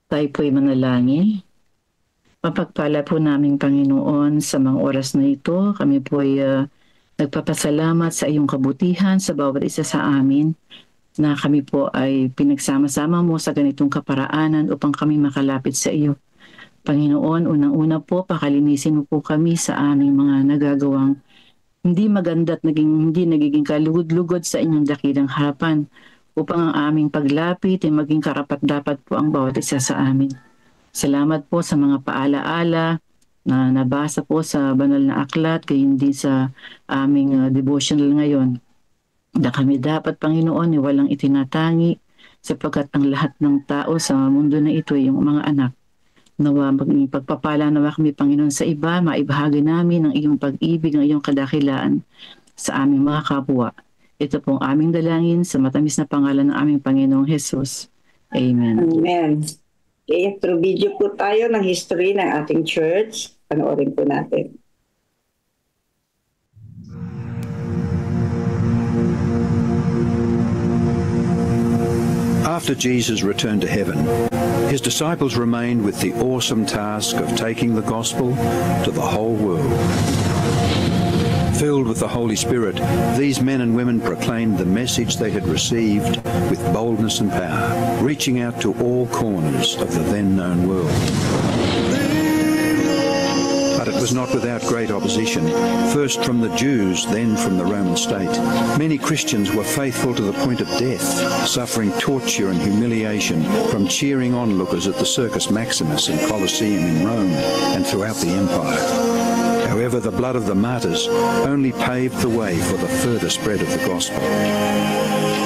Tayo po'y manalangin. Mapagpala po naming Panginoon sa mga oras na ito. Kami po'y nagpapasalamat sa iyong kabutihan sa bawat isa sa amin na kami po ay pinagsama-sama mo sa ganitong kaparaanan upang kami makalapit sa iyo. Panginoon, unang-una po, pakalinisin mo po kami sa aming mga nagagawang hindi maganda at hindi nagiging kalugod-lugod sa inyong dakilang harapan upang ang aming paglapit ay maging karapat-dapat po ang bawat isa sa amin. Salamat po sa mga paalaala na nabasa po sa banal na aklat, gayon din sa aming devotional ngayon. Na kami dapat, Panginoon, walang itinatangi sapagkat ang lahat ng tao sa mundo na ito ay yung mga anak. Nawa maging pagpapala nawa kami, Panginoon, sa iba, maibahagi namin ang iyong pag-ibig, ang iyong kadakilaan sa aming mga kapwa. Ito pong aming dalangin sa matamis na pangalan ng aming Panginoong Jesus. Amen. Amen. Okay, through video po tayo ng history ng ating church. Panoorin po natin. After Jesus returned to heaven, his disciples remained with the awesome task of taking the gospel to the whole world. Filled with the Holy Spirit, these men and women proclaimed the message they had received with boldness and power, reaching out to all corners of the then known world. But it was not without great opposition, first from the Jews, then from the Roman state. Many Christians were faithful to the point of death, suffering torture and humiliation from cheering onlookers at the Circus Maximus and Colosseum in Rome and throughout the empire. However, the blood of the martyrs only paved the way for the further spread of the gospel.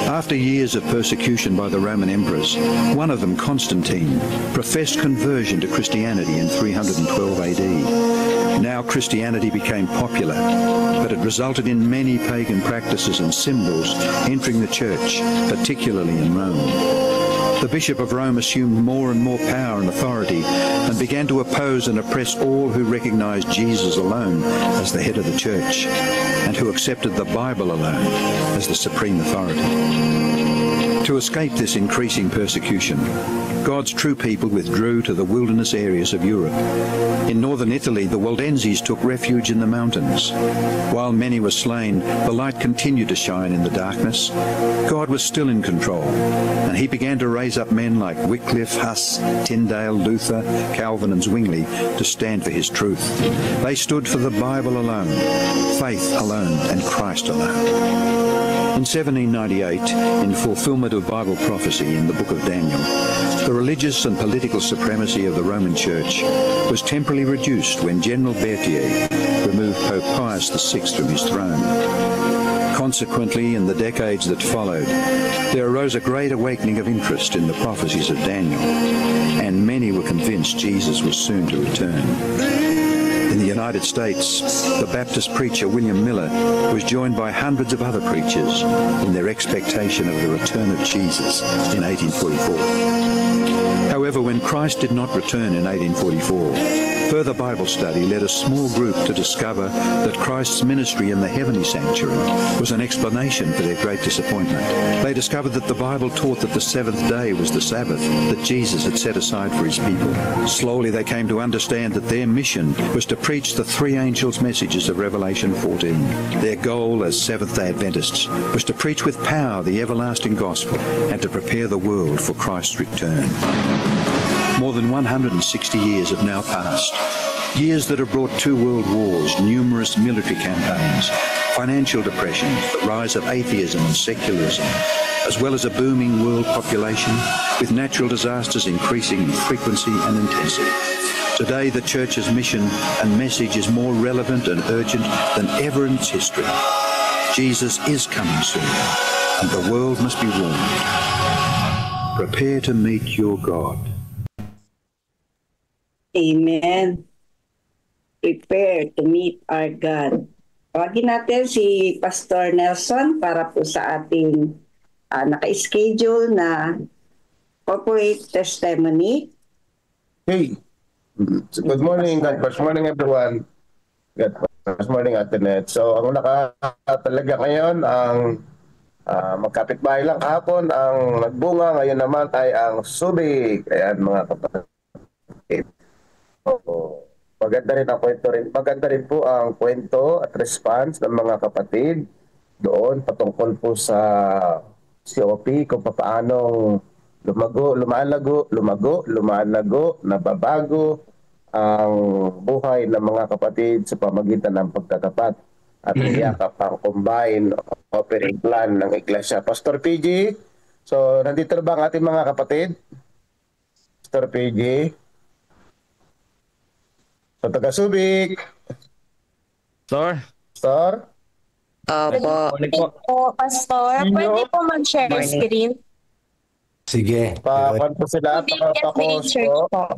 After years of persecution by the Roman emperors, one of them, Constantine, professed conversion to Christianity in 312 AD. Now Christianity became popular, but it resulted in many pagan practices and symbols entering the church, particularly in Rome. The Bishop of Rome assumed more and more power and authority and began to oppose and oppress all who recognized Jesus alone as the head of the church and who accepted the Bible alone as the supreme authority. To escape this increasing persecution, God's true people withdrew to the wilderness areas of Europe. In northern Italy, the Waldenses took refuge in the mountains. While many were slain, the light continued to shine in the darkness. God was still in control, and he began to raise up men like Wycliffe, Huss, Tyndale, Luther, Calvin and Zwingli to stand for his truth. They stood for the Bible alone, faith alone, and Christ alone. In 1798, in fulfillment of Bible prophecy in the book of Daniel, the religious and political supremacy of the Roman Church was temporarily reduced when General Berthier removed Pope Pius VI from his throne. Consequently, in the decades that followed, there arose a great awakening of interest in the prophecies of Daniel, and many were convinced Jesus was soon to return. In the United States, the Baptist preacher William Miller was joined by hundreds of other preachers in their expectation of the return of Jesus in 1844. However, when Christ did not return in 1844, further Bible study led a small group to discover that Christ's ministry in the heavenly sanctuary was an explanation for their great disappointment. They discovered that the Bible taught that the seventh day was the Sabbath that Jesus had set aside for his people. Slowly they came to understand that their mission was to preach the three angels' messages of Revelation 14. Their goal as Seventh-day Adventists was to preach with power the everlasting gospel and to prepare the world for Christ's return. More than 160 years have now passed, years that have brought 2 world wars, numerous military campaigns, financial depressions, the rise of atheism and secularism, as well as a booming world population, with natural disasters increasing in frequency and intensity. Today, the Church's mission and message is more relevant and urgent than ever in its history. Jesus is coming soon, and the world must be warned. Prepare to meet your God. Amen. Prepare to meet our God. Tawagin natin si Pastor Nelson para po sa ating naka-schedule na corporate testimony. Hey, good morning. Good morning, everyone. Good morning, Ate Net. So, ang talaga ngayon, ang magkapitbahay lang kahapon, ang nagbunga ngayon naman ay ang Subic. Ayan, mga kapatid. Maganda rin po ang kwento at response ng mga kapatid doon patungkol po sa COP kung paano lumago, nababago ang buhay ng mga kapatid sa pamagitan ng pagtatapat at niyakap ang combined operating plan ng Iglesia. Pastor PG, so nandito na ba ang ating mga kapatid? Pastor PG? So, taga-Subic. Pastor? Po, Pastor. Pwede po mag-share screen? Sige. Pa-pan po sila. Church po.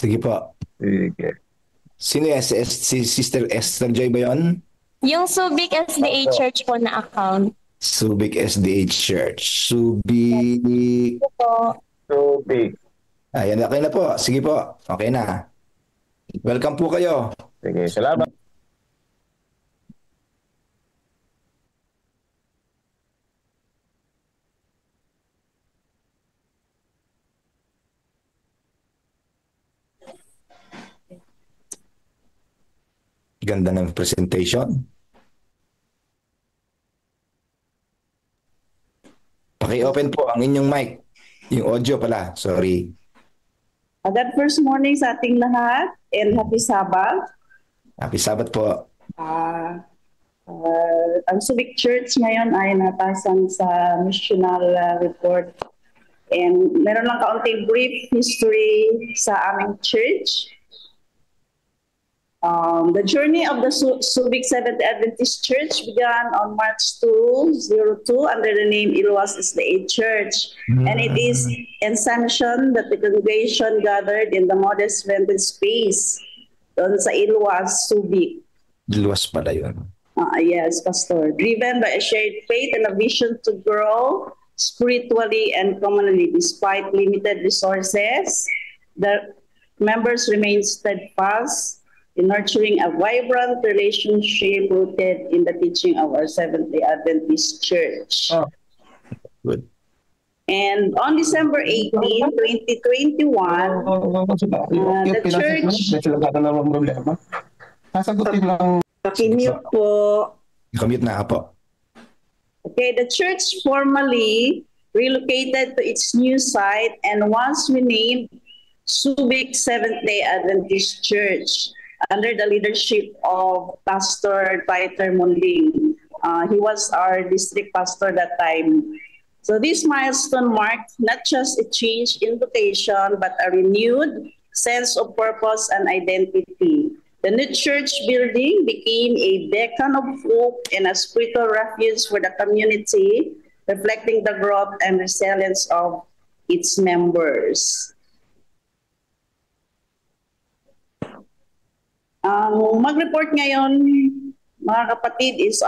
Sige po. Sige. Sino yan? Si Sister Esther Joy ba yun? Yung Subic SDA Church po na account. Subic SDA Church. Subic. Po. Tubig. Ayan, okay na po. Sige po. Okay na. Welcome po kayo. Sige, salamat. Ganda ng presentation. Paki-open po ang inyong mic. Yung audio pala. Sorry. Agad first morning sa ating lahat and happy Sabbath. Happy Sabbath po. Ang Subic Church ngayon ay natasan sa missional report. And meron lang kaunting brief history sa aming church. The journey of the Subic Seventh Adventist Church began on March 2, 02 under the name Iluwas SDA Church. And it is insanation that the congregation gathered in the modest rented space doon sa Iluwas, Subic. Luwas pala yun. Yes, Pastor. Driven by a shared faith and a vision to grow spiritually and communally despite limited resources, the members remain steadfast in nurturing a vibrant relationship rooted in the teaching of our Seventh-day Adventist Church. Good. And on December 18, 2021, the church... Sasagutin lang. Pakimute po. Commute na po. Okay, the church formally relocated to its new site and was renamed Subic Seventh-day Adventist Church under the leadership of Pastor Dieter Munding. He was our district pastor that time. So this milestone marked not just a change in location, but a renewed sense of purpose and identity. The new church building became a beacon of hope and a spiritual refuge for the community, reflecting the growth and resilience of its members. Mag-report ngayon, mga kapatid, is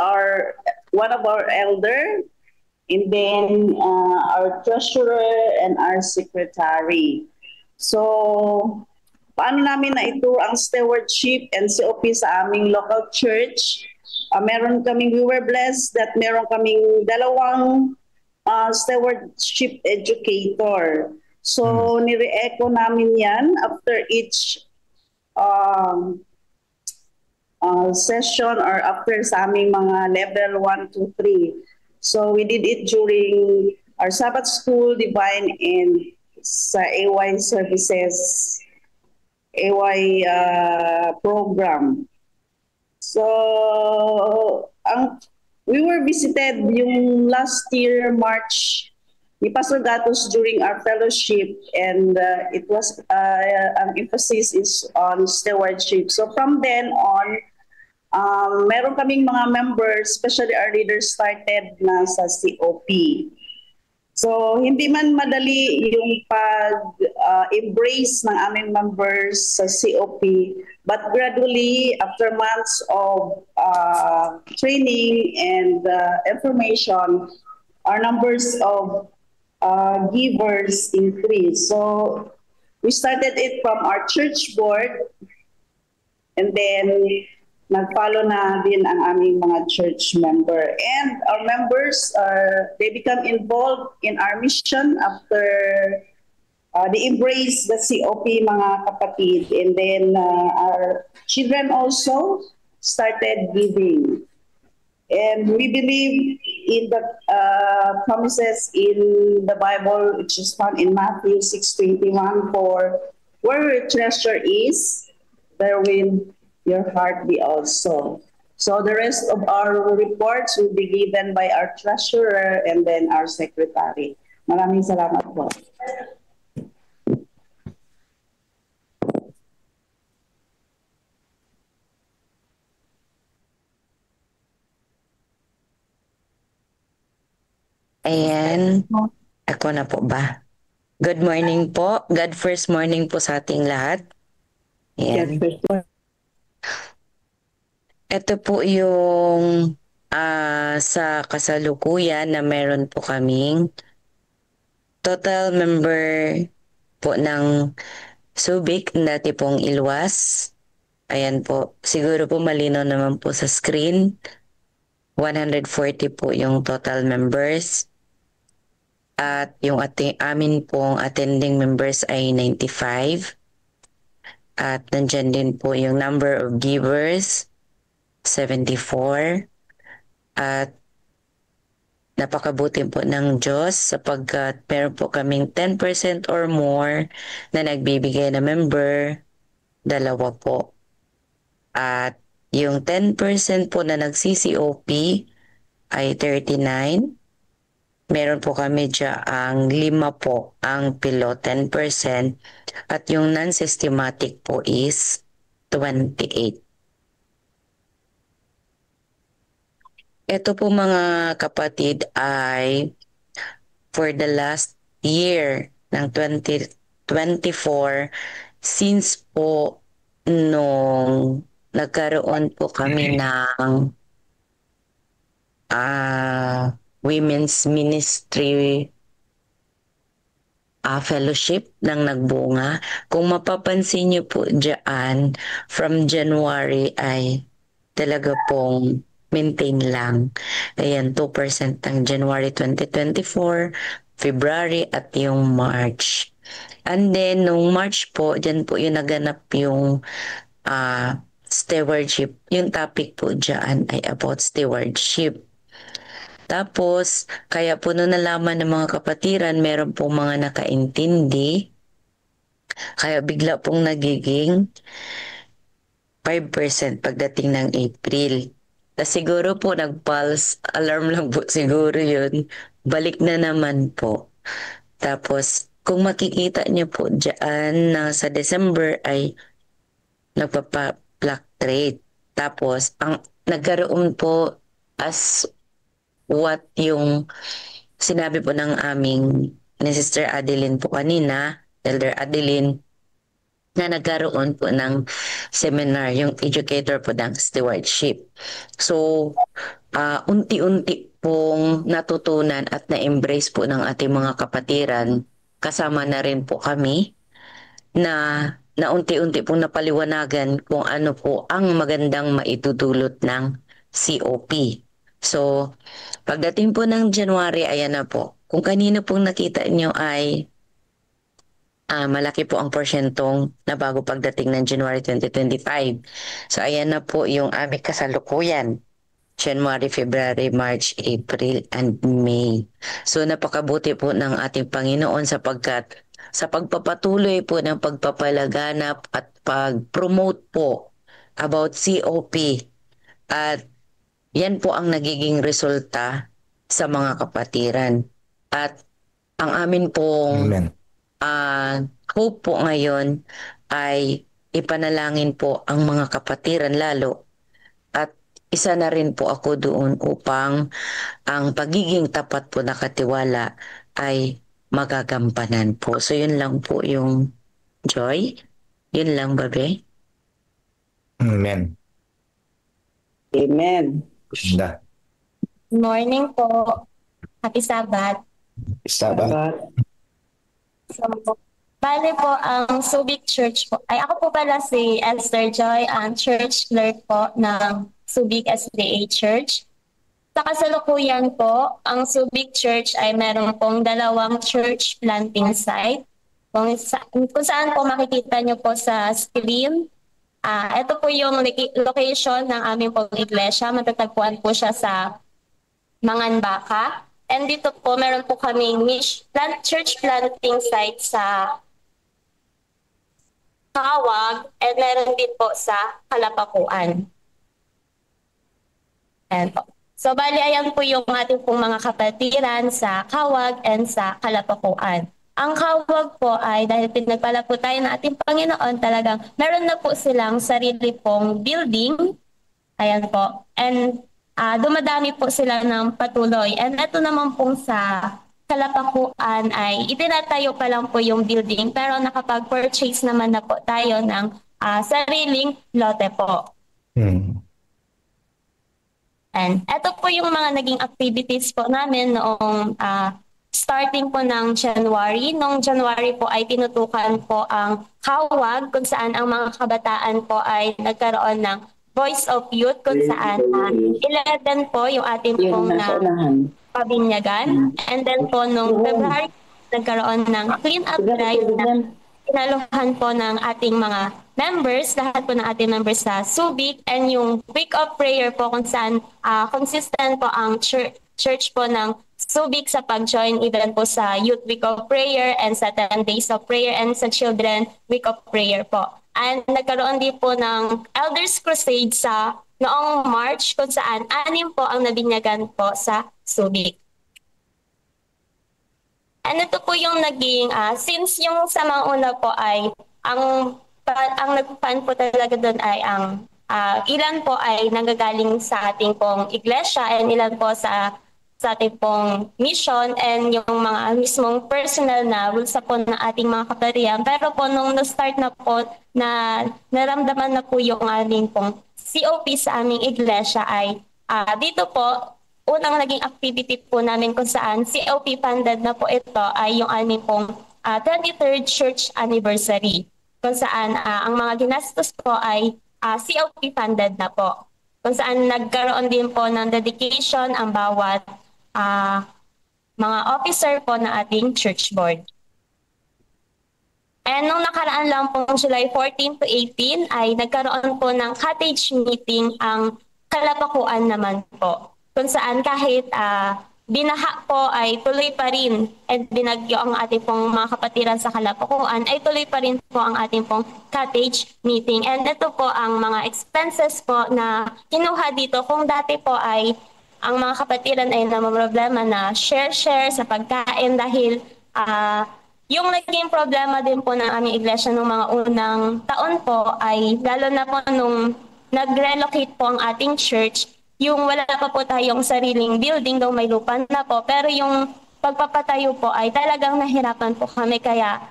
one of our elder, and then our treasurer and our secretary. So, paano namin na ito ang stewardship and COP sa aming local church? We were blessed that meron kaming dalawang stewardship educator. So, nire-echo namin yan after each session or after sa aming mga level 1, 2, 3. So we did it during our Sabbath School, Divine, and sa AY Services, AY program. So we were visited yung last year, March, ni Pastor Gatos during our fellowship, and it was an emphasis is on stewardship. So from then on, meron kaming mga members, especially our leaders, started na sa COP. So hindi man madali yung pag-embrace ng aming members sa COP, but gradually, after months of training and information, our numbers of givers increase. So we started it from our church board, and then nag-follow na din ang aming mga church member. And our members, they become involved in our mission after they embrace the COP, mga kapatid. And then our children also started giving. And we believe in the promises in the Bible, which is found in Matthew 6:21, for where your treasure is, there will your heart be also. So the rest of our reports will be given by our treasurer and then our secretary. Maraming salamat po. Ayan. Ako na po ba? Good morning po. God first morning po sa ating lahat. Yan. Chairperson. Ito po yung sa kasalukuyan na meron po kaming total member po ng Subic, dati pong Ilwas. Ayan po, siguro po malinaw naman po sa screen. 140 po yung total members. At yung amin pong attending members ay 95. At nandyan din po yung number of givers, 74. At napakabuti po ng Diyos sapagkat meron po kaming 10% or more na nagbibigay na member, 2 po. At yung 10% po na nag-CCOP ay 39. Meron po kami dyan 5 po ang below 10% at yung non-systematic po is 28. Ito po mga kapatid ay for the last year ng 2024 since po nung nagkaroon po kami ng Women's Ministry Fellowship ng nagbunga. Kung mapapansin niyo po dyan, from January ay talaga pong maintain lang. Ayan, 2% ang January 2024, February at yung March. And then, nung March po, dyan po yung naganap yung stewardship. Yung topic po dyan ay about stewardship. Tapos, kaya po nung nalaman ng mga kapatiran, meron pong mga nakaintindi. Kaya bigla pong nagiging 5% pagdating ng April. Siguro po nag-pulse alarm lang po siguro yun. Balik na naman po. Tapos, kung makikita niyo po dyan na sa December ay nagpapa-fluctuate. Tapos, ang nagkaroon po as what yung sinabi po ng aming ni Sister Adeline po kanina, Elder Adeline, na nagkaroon po ng seminar, yung educator po ng stewardship. So, unti-unti pong natutunan at na-embrace po ng ating mga kapatiran, kasama na rin po kami, na unti-unti pong napaliwanagan kung ano po ang magandang maitutulot ng COP. So, pagdating po ng January, ayan na po. Kung kanino pong nakita nyo ay malaki po ang porsyentong na bago pagdating ng January 2025. So, ayan na po yung aming kasalukuyan. January, February, March, April, and May. So, napakabuti po ng ating Panginoon sapagkat sa pagpapatuloy po ng pagpapalaganap at pag-promote po about COP at yan po ang nagiging resulta sa mga kapatiran. At ang amin pong hope po ngayon ay ipanalangin po ang mga kapatiran lalo. At isa na rin po ako doon upang ang pagiging tapat po na katiwala ay magagampanan po. So yun lang po yung Joy. Yun lang, babe. Amen. Amen. Good Morning po. Happy Sabbath. Sabat. So, bale po ang Subic Church po. Ay ako po pala si Esther Joy, ang church clerk po ng Subic SDA Church. Sa kasalukuyan po, ang Subic Church ay meron pong 2 church planting site. Kung saan po makikita nyo po sa screen. Ito po yung location ng aming pong iglesia. Matatagpuan po siya sa Manganbaka. And dito po, meron po kaming church planting site sa Kawag and meron din po sa Kalapakuan. Ayan po. So, bali, ayan po yung ating pong mga kapatiran sa Kawag and sa Kalapakuan. Ang Kawag po ay dahil pinagpala po tayo ng ating Panginoon, talagang meron na po silang sarili pong building. Ayan po. And dumadami po sila ng patuloy. And ito naman pong sa Kalapakuan ay itinatayo pa lang po yung building pero nakapag-purchase naman na po tayo ng sariling lote po. And ito po yung mga naging activities po namin noong starting po ng January. Noong January po ay tinutukan po ang Kawag kung saan ang mga kabataan po ay nagkaroon ng Voice of Youth kung saan 11 po yung ating pong pabinyagan. And then po noong February nagkaroon ng clean up drive na inaluhan po ng ating mga members, lahat po ng ating members sa Subic, and yung week of prayer po kung saan consistent po ang church po ng Subic sa pag-join even po sa Youth Week of Prayer and sa 10 Days of Prayer and sa Children Week of Prayer po. And nagkaroon din po ng Elders Crusade sa noong March kung saan 6 po ang nabinyagan po sa Subic. And ito po yung naging, since yung sa mga una po ay ang nagpan po talaga doon ay ang ilan po ay nanggagaling sa ating pong iglesia and ilan po sa ating pong mission and yung mga mismong personal na bulsa po ng ating mga kaparian. Pero po nung na-start na po na naramdaman na po yung ating pong COP sa aming iglesia ay dito po unang naging activity po namin kung saan COP funded na po ito ay yung aming pong 23rd church anniversary. Kung saan ang mga ginastos po ay COP funded na po. Kung saan nagkaroon din po ng dedication ang bawat mga officer po na ating church board. And nung nakaraan lang po July 14 to 18 ay nagkaroon po ng cottage meeting ang Kalapakuan naman po. Kung saan kahit binaha po ay tuloy pa rin at binagyo ang ating pong mga kapatiran sa Kalapakuan ay tuloy pa rin po ang ating pong cottage meeting. And ito po ang mga expenses po na kinuha dito kung dati po ay ang mga kapatiran ay namamroblema na share sa pagkain dahil yung naging problema din po ng aming iglesia nung mga unang taon po ay lalo na po nung nag-relocate po ang ating church, yung wala pa po tayong sariling building, daw may lupa na po. Pero yung pagpapatayo po ay talagang nahirapan po kami. Kaya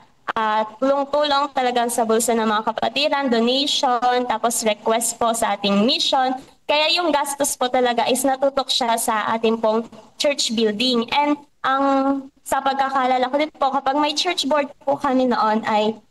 tulong-tulong talagang sa bulsa ng mga kapatiran, donation, tapos request po sa ating mission. Kaya yung gastos po talaga is natutok siya sa ating pong church building. And sa pagkakalala ko din po, kapag may church board po kami noon ay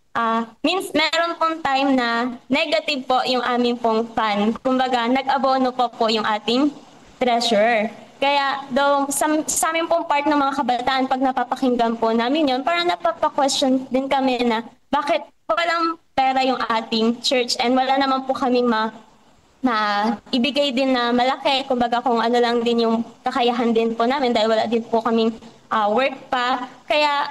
meron pong time na negative po yung aming pong fund. Kumbaga, nag-abono po yung ating treasurer. Kaya sa aming pong part ng mga kabataan, pag napapakinggan po namin yun, parang napapa-question din kami na bakit walang pera yung ating church and wala naman po kaming ibigay din na malaki. Kumbaga kung ano lang din yung kakayahan din po namin dahil wala din po kaming work pa. Kaya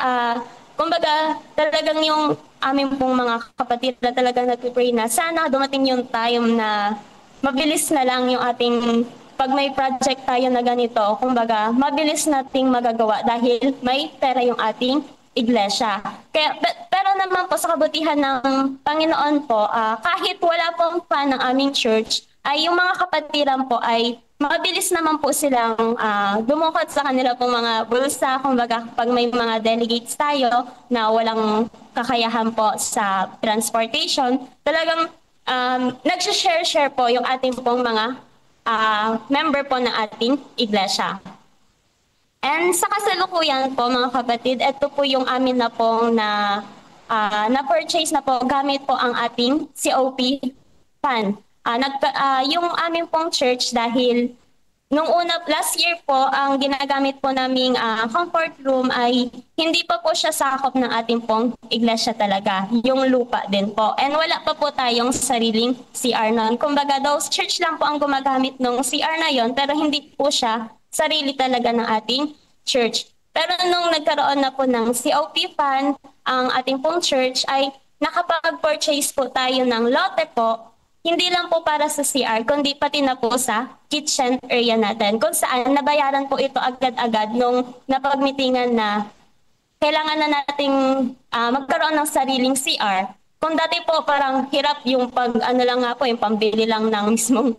kumbaga talagang yung aming pong mga kapatid na talagang nag-pray na sana dumating yung time na mabilis na lang yung ating, pag may project tayo na ganito, kumbaga mabilis nating magagawa dahil may pera yung ating iglesia. Kaya, pero naman po sa kabutihan ng Panginoon po, kahit wala pong fan ng aming church, ay yung mga kapatiran po ay mabilis naman po silang dumukot sa kanila pong mga bulsa. Kumbaga, pag may mga delegates tayo na walang kakayahan po sa transportation, talagang nagsishare po yung ating pong mga member po ng ating iglesia. And sa kasalukuyan po mga kapatid, ito po yung amin na pong na-purchase na po gamit po ang ating COP fund. Yung aming pong church dahil nung last year po, ang ginagamit po naming comfort room ay hindi pa po siya sakop ng ating pong iglesia talaga. Yung lupa din po. And wala pa po tayong sariling CR noon. Kumbaga daw, church lang po ang gumagamit ng CR na yon, pero hindi po siya sarili talaga ng ating church. Pero nung nagkaroon na po ng COP fund, ang ating pong church ay nakapag-purchase po tayo ng lote po. Hindi lang po para sa CR, kundi pati na po sa kitchen area natin. Kung saan nabayaran po ito agad-agad nung napagmitingan na kailangan na nating magkaroon ng sariling CR. Kung dati po parang hirap yung lang nga po, yung pambili lang ng mismong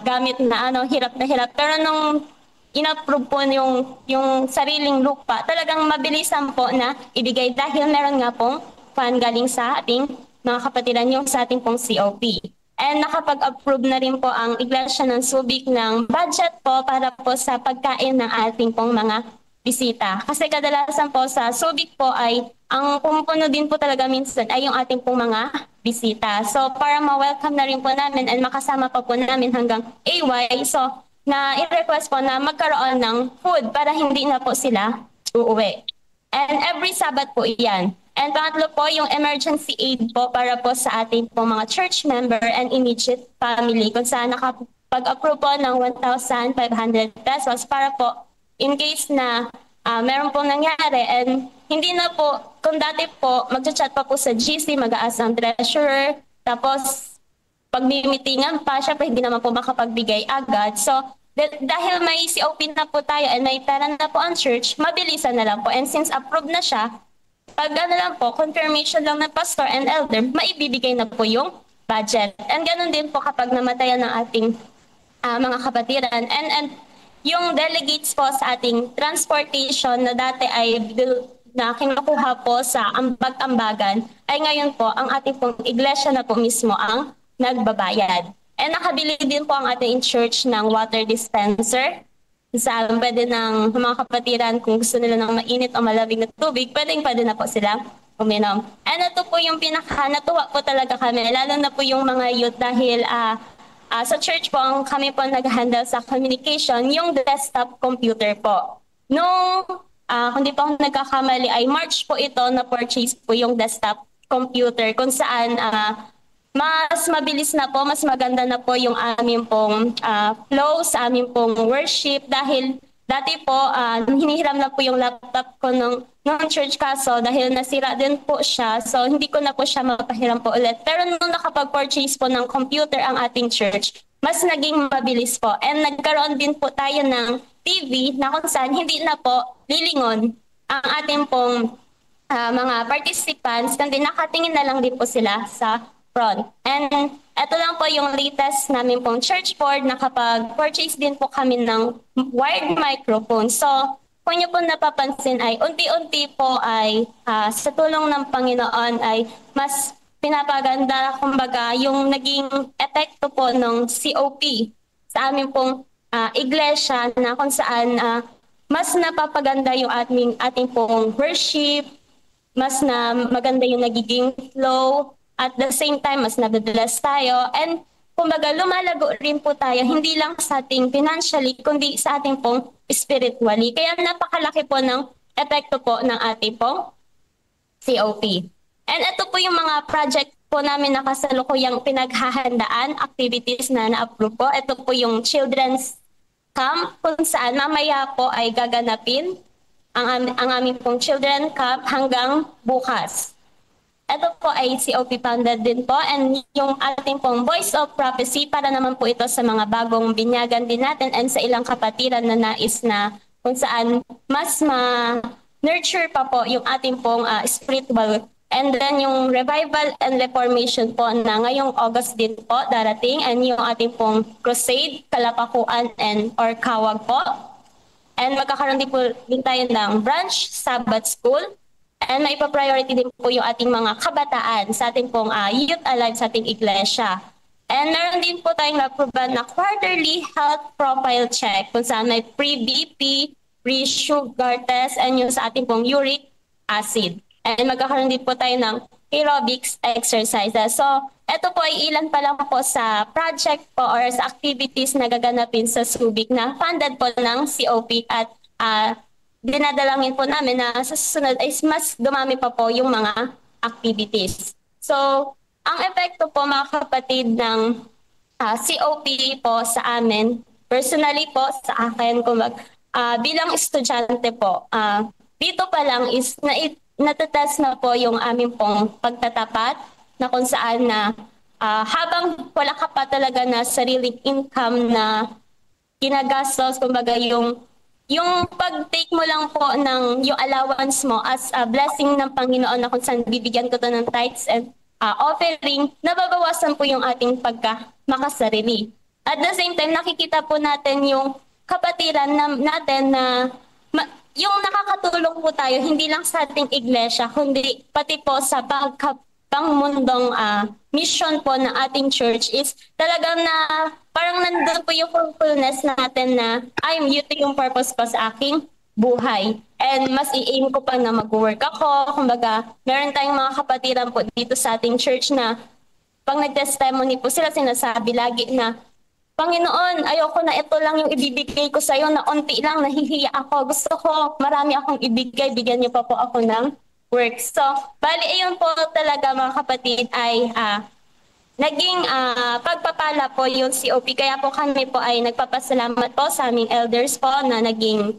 gamit na hirap na hirap. Pero nung in-approve po yung sariling lupa, talagang mabilisan po na ibigay dahil meron nga pong fund galing sa ating mga kapatiran, yung sa ating pong COP. And nakapag-approve na rin po ang Iglesia ng Subic ng budget po para po sa pagkain ng ating pong mga bisita. Kasi kadalasan po sa Subic po ay ang pumupuno din po talaga minsan ay yung ating pong mga bisita. So para ma-welcome na rin po namin and makasama pa po namin hanggang AY, so na i-request po na magkaroon ng food para hindi na po sila uuwi. And every Sabat po iyan. And pangatlo po, yung emergency aid po para po sa ating po mga church member and immediate family kung saan nakapag-approve po ng 1,500 pesos para po in case na meron pong nangyari and hindi na po, kung dati po magchat pa po sa GC, mag-aas ang treasurer, tapos pag mimitingan pa, syempre hindi naman po makapagbigay agad. So dahil may COP na po tayo and may pera na po ang church, mabilisan na lang po. And since approved na siya, pag lang po, confirmation lang ng pastor and elder, maibibigay na po yung budget. And ganun din po kapag namatayan ng ating mga kapatiran. And yung delegates po sa ating transportation na dati ay na kinukuha po sa ambag-ambagan, ay ngayon po ang ating pong iglesia na po mismo ang nagbabayad. And nakabili din po ang ating church ng water dispenser. Sa pwede ng mga kapatiran kung gusto nila ng mainit o malamig na tubig, pwede na po silang uminom. And ito po yung natuwa po talaga kami, lalo na po yung mga youth dahil sa church po kami po nag-handle sa communication, yung desktop computer po. Nung kung di pa ako nagkakamali ay March po ito na purchase po yung desktop computer kung saan mas mabilis na po, mas maganda na po yung aming pong flow sa aming pong worship dahil dati po hinihiram na po yung laptop ko nung church kaso dahil nasira din po siya, so hindi ko na po siya mapahiram po ulit. Pero nung nakapag-purchase po ng computer ang ating church, mas naging mabilis po and nagkaroon din po tayo ng TV na kung saan hindi na po lilingon ang ating pong mga participants, kundi nakatingin na lang din po sila sa front. And ito lang po yung latest namin pong church board na kapag purchase din po kami ng wired microphone. So kung nyo po napapansin ay unti-unti po ay sa tulong ng Panginoon ay mas pinapaganda kumbaga yung naging epekto po ng COP sa amin pong iglesia na kung saan mas napapaganda yung ating pong worship, mas na maganda yung nagiging flow. At the same time, mas nabibless tayo. And kumbaga, lumalago rin po tayo, hindi lang sa ating financially, kundi sa ating pong spiritually. Kaya napakalaki po ng epekto po ng ating pong COP. And ito po yung mga project po namin na kasalukuyang pinaghahandaan, activities na na-approve po. Ito po yung children's camp kung saan mamaya po ay gaganapin ang aming pong children camp hanggang bukas. Ito po ay COP funded din po and yung ating pong Voice of Prophecy para naman po ito sa mga bagong binyagan din natin and sa ilang kapatiran na nais na kung saan mas ma-nurture pa po yung ating pong spiritual. And then yung Revival and Reformation po na ngayong August din po darating and yung ating pong Crusade, Kalapakuan or Kawag po. And magkakaroon din tayo ng branch Sabbath School. And may ipa-priority din po yung ating mga kabataan sa ating pong youth alive sa ating iglesia. And meron din po tayong na-approve na quarterly health profile check kung saan may pre-BP, pre-sugar test, and yung sa ating pong uric acid. And magkakaroon din po tayo ng aerobics exercises. So, ito po ay ilan pa lang po sa project po or sa activities na gaganapin sa Subic na funded po ng COP at dinadalangin po namin na sa susunod ay mas dumami pa po yung mga activities. So, ang epekto po mga kapatid ng COP po sa amin, personally po sa akin, bilang estudyante po, dito pa lang is natetest na po yung aming pong pagtatapat na kung saan na habang wala ka pa talaga na sariling income na ginagastos, kumbaga yung pag-take mo lang po ng yung allowance mo as a blessing ng Panginoon na kung saan bibigyan ko to ng tithes and offering, nababawasan po yung ating makasarili. At the same time, nakikita po natin yung kapatiran natin na yung nakakatulong po tayo, hindi lang sa ating iglesia, kundi pati po sa pangmundong mission po ng ating church is talagang na parang nandun po yung fulfillness natin na ito yung purpose ko sa aking buhay. And mas i-aim ko pa na mag-work ako. Kumbaga, meron tayong mga kapatiran po dito sa ating church na pag nag-testimony po sila, sinasabi lagi na, Panginoon, ayoko na ito lang yung ibibigay ko sa iyo na onti lang, nahihiya ako. Gusto ko, marami akong ibigay, bigyan niyo pa po ako ng work. So, bali, ayun po talaga mga kapatid ay naging pagpapala po yung COP. Kaya po kami po ay nagpapasalamat po sa aming elders po na naging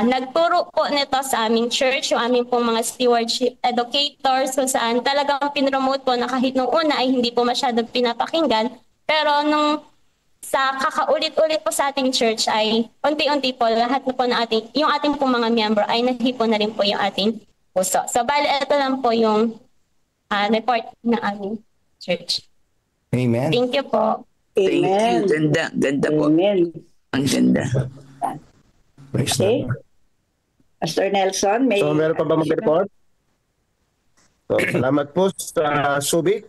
nagturo po nito sa aming church, yung aming pong mga stewardship educators kung saan talagang pinromote po na kahit nung una ay hindi po masyadong pinapakinggan. Pero nung sa kakaulit-ulit po sa ating church ay unti-unti po lahat na po na yung ating pong mga member ay nahipon na rin po yung ating puso. So bali, ito lang po yung report ng aming church. Amen. Thank you po. Thank you. Amen. Ganda po. Amen. Ang ganda. Praise Okay. the Lord. Pastor Nelson, may... So, meron pa ba mag-report? So, salamat po sa Subic.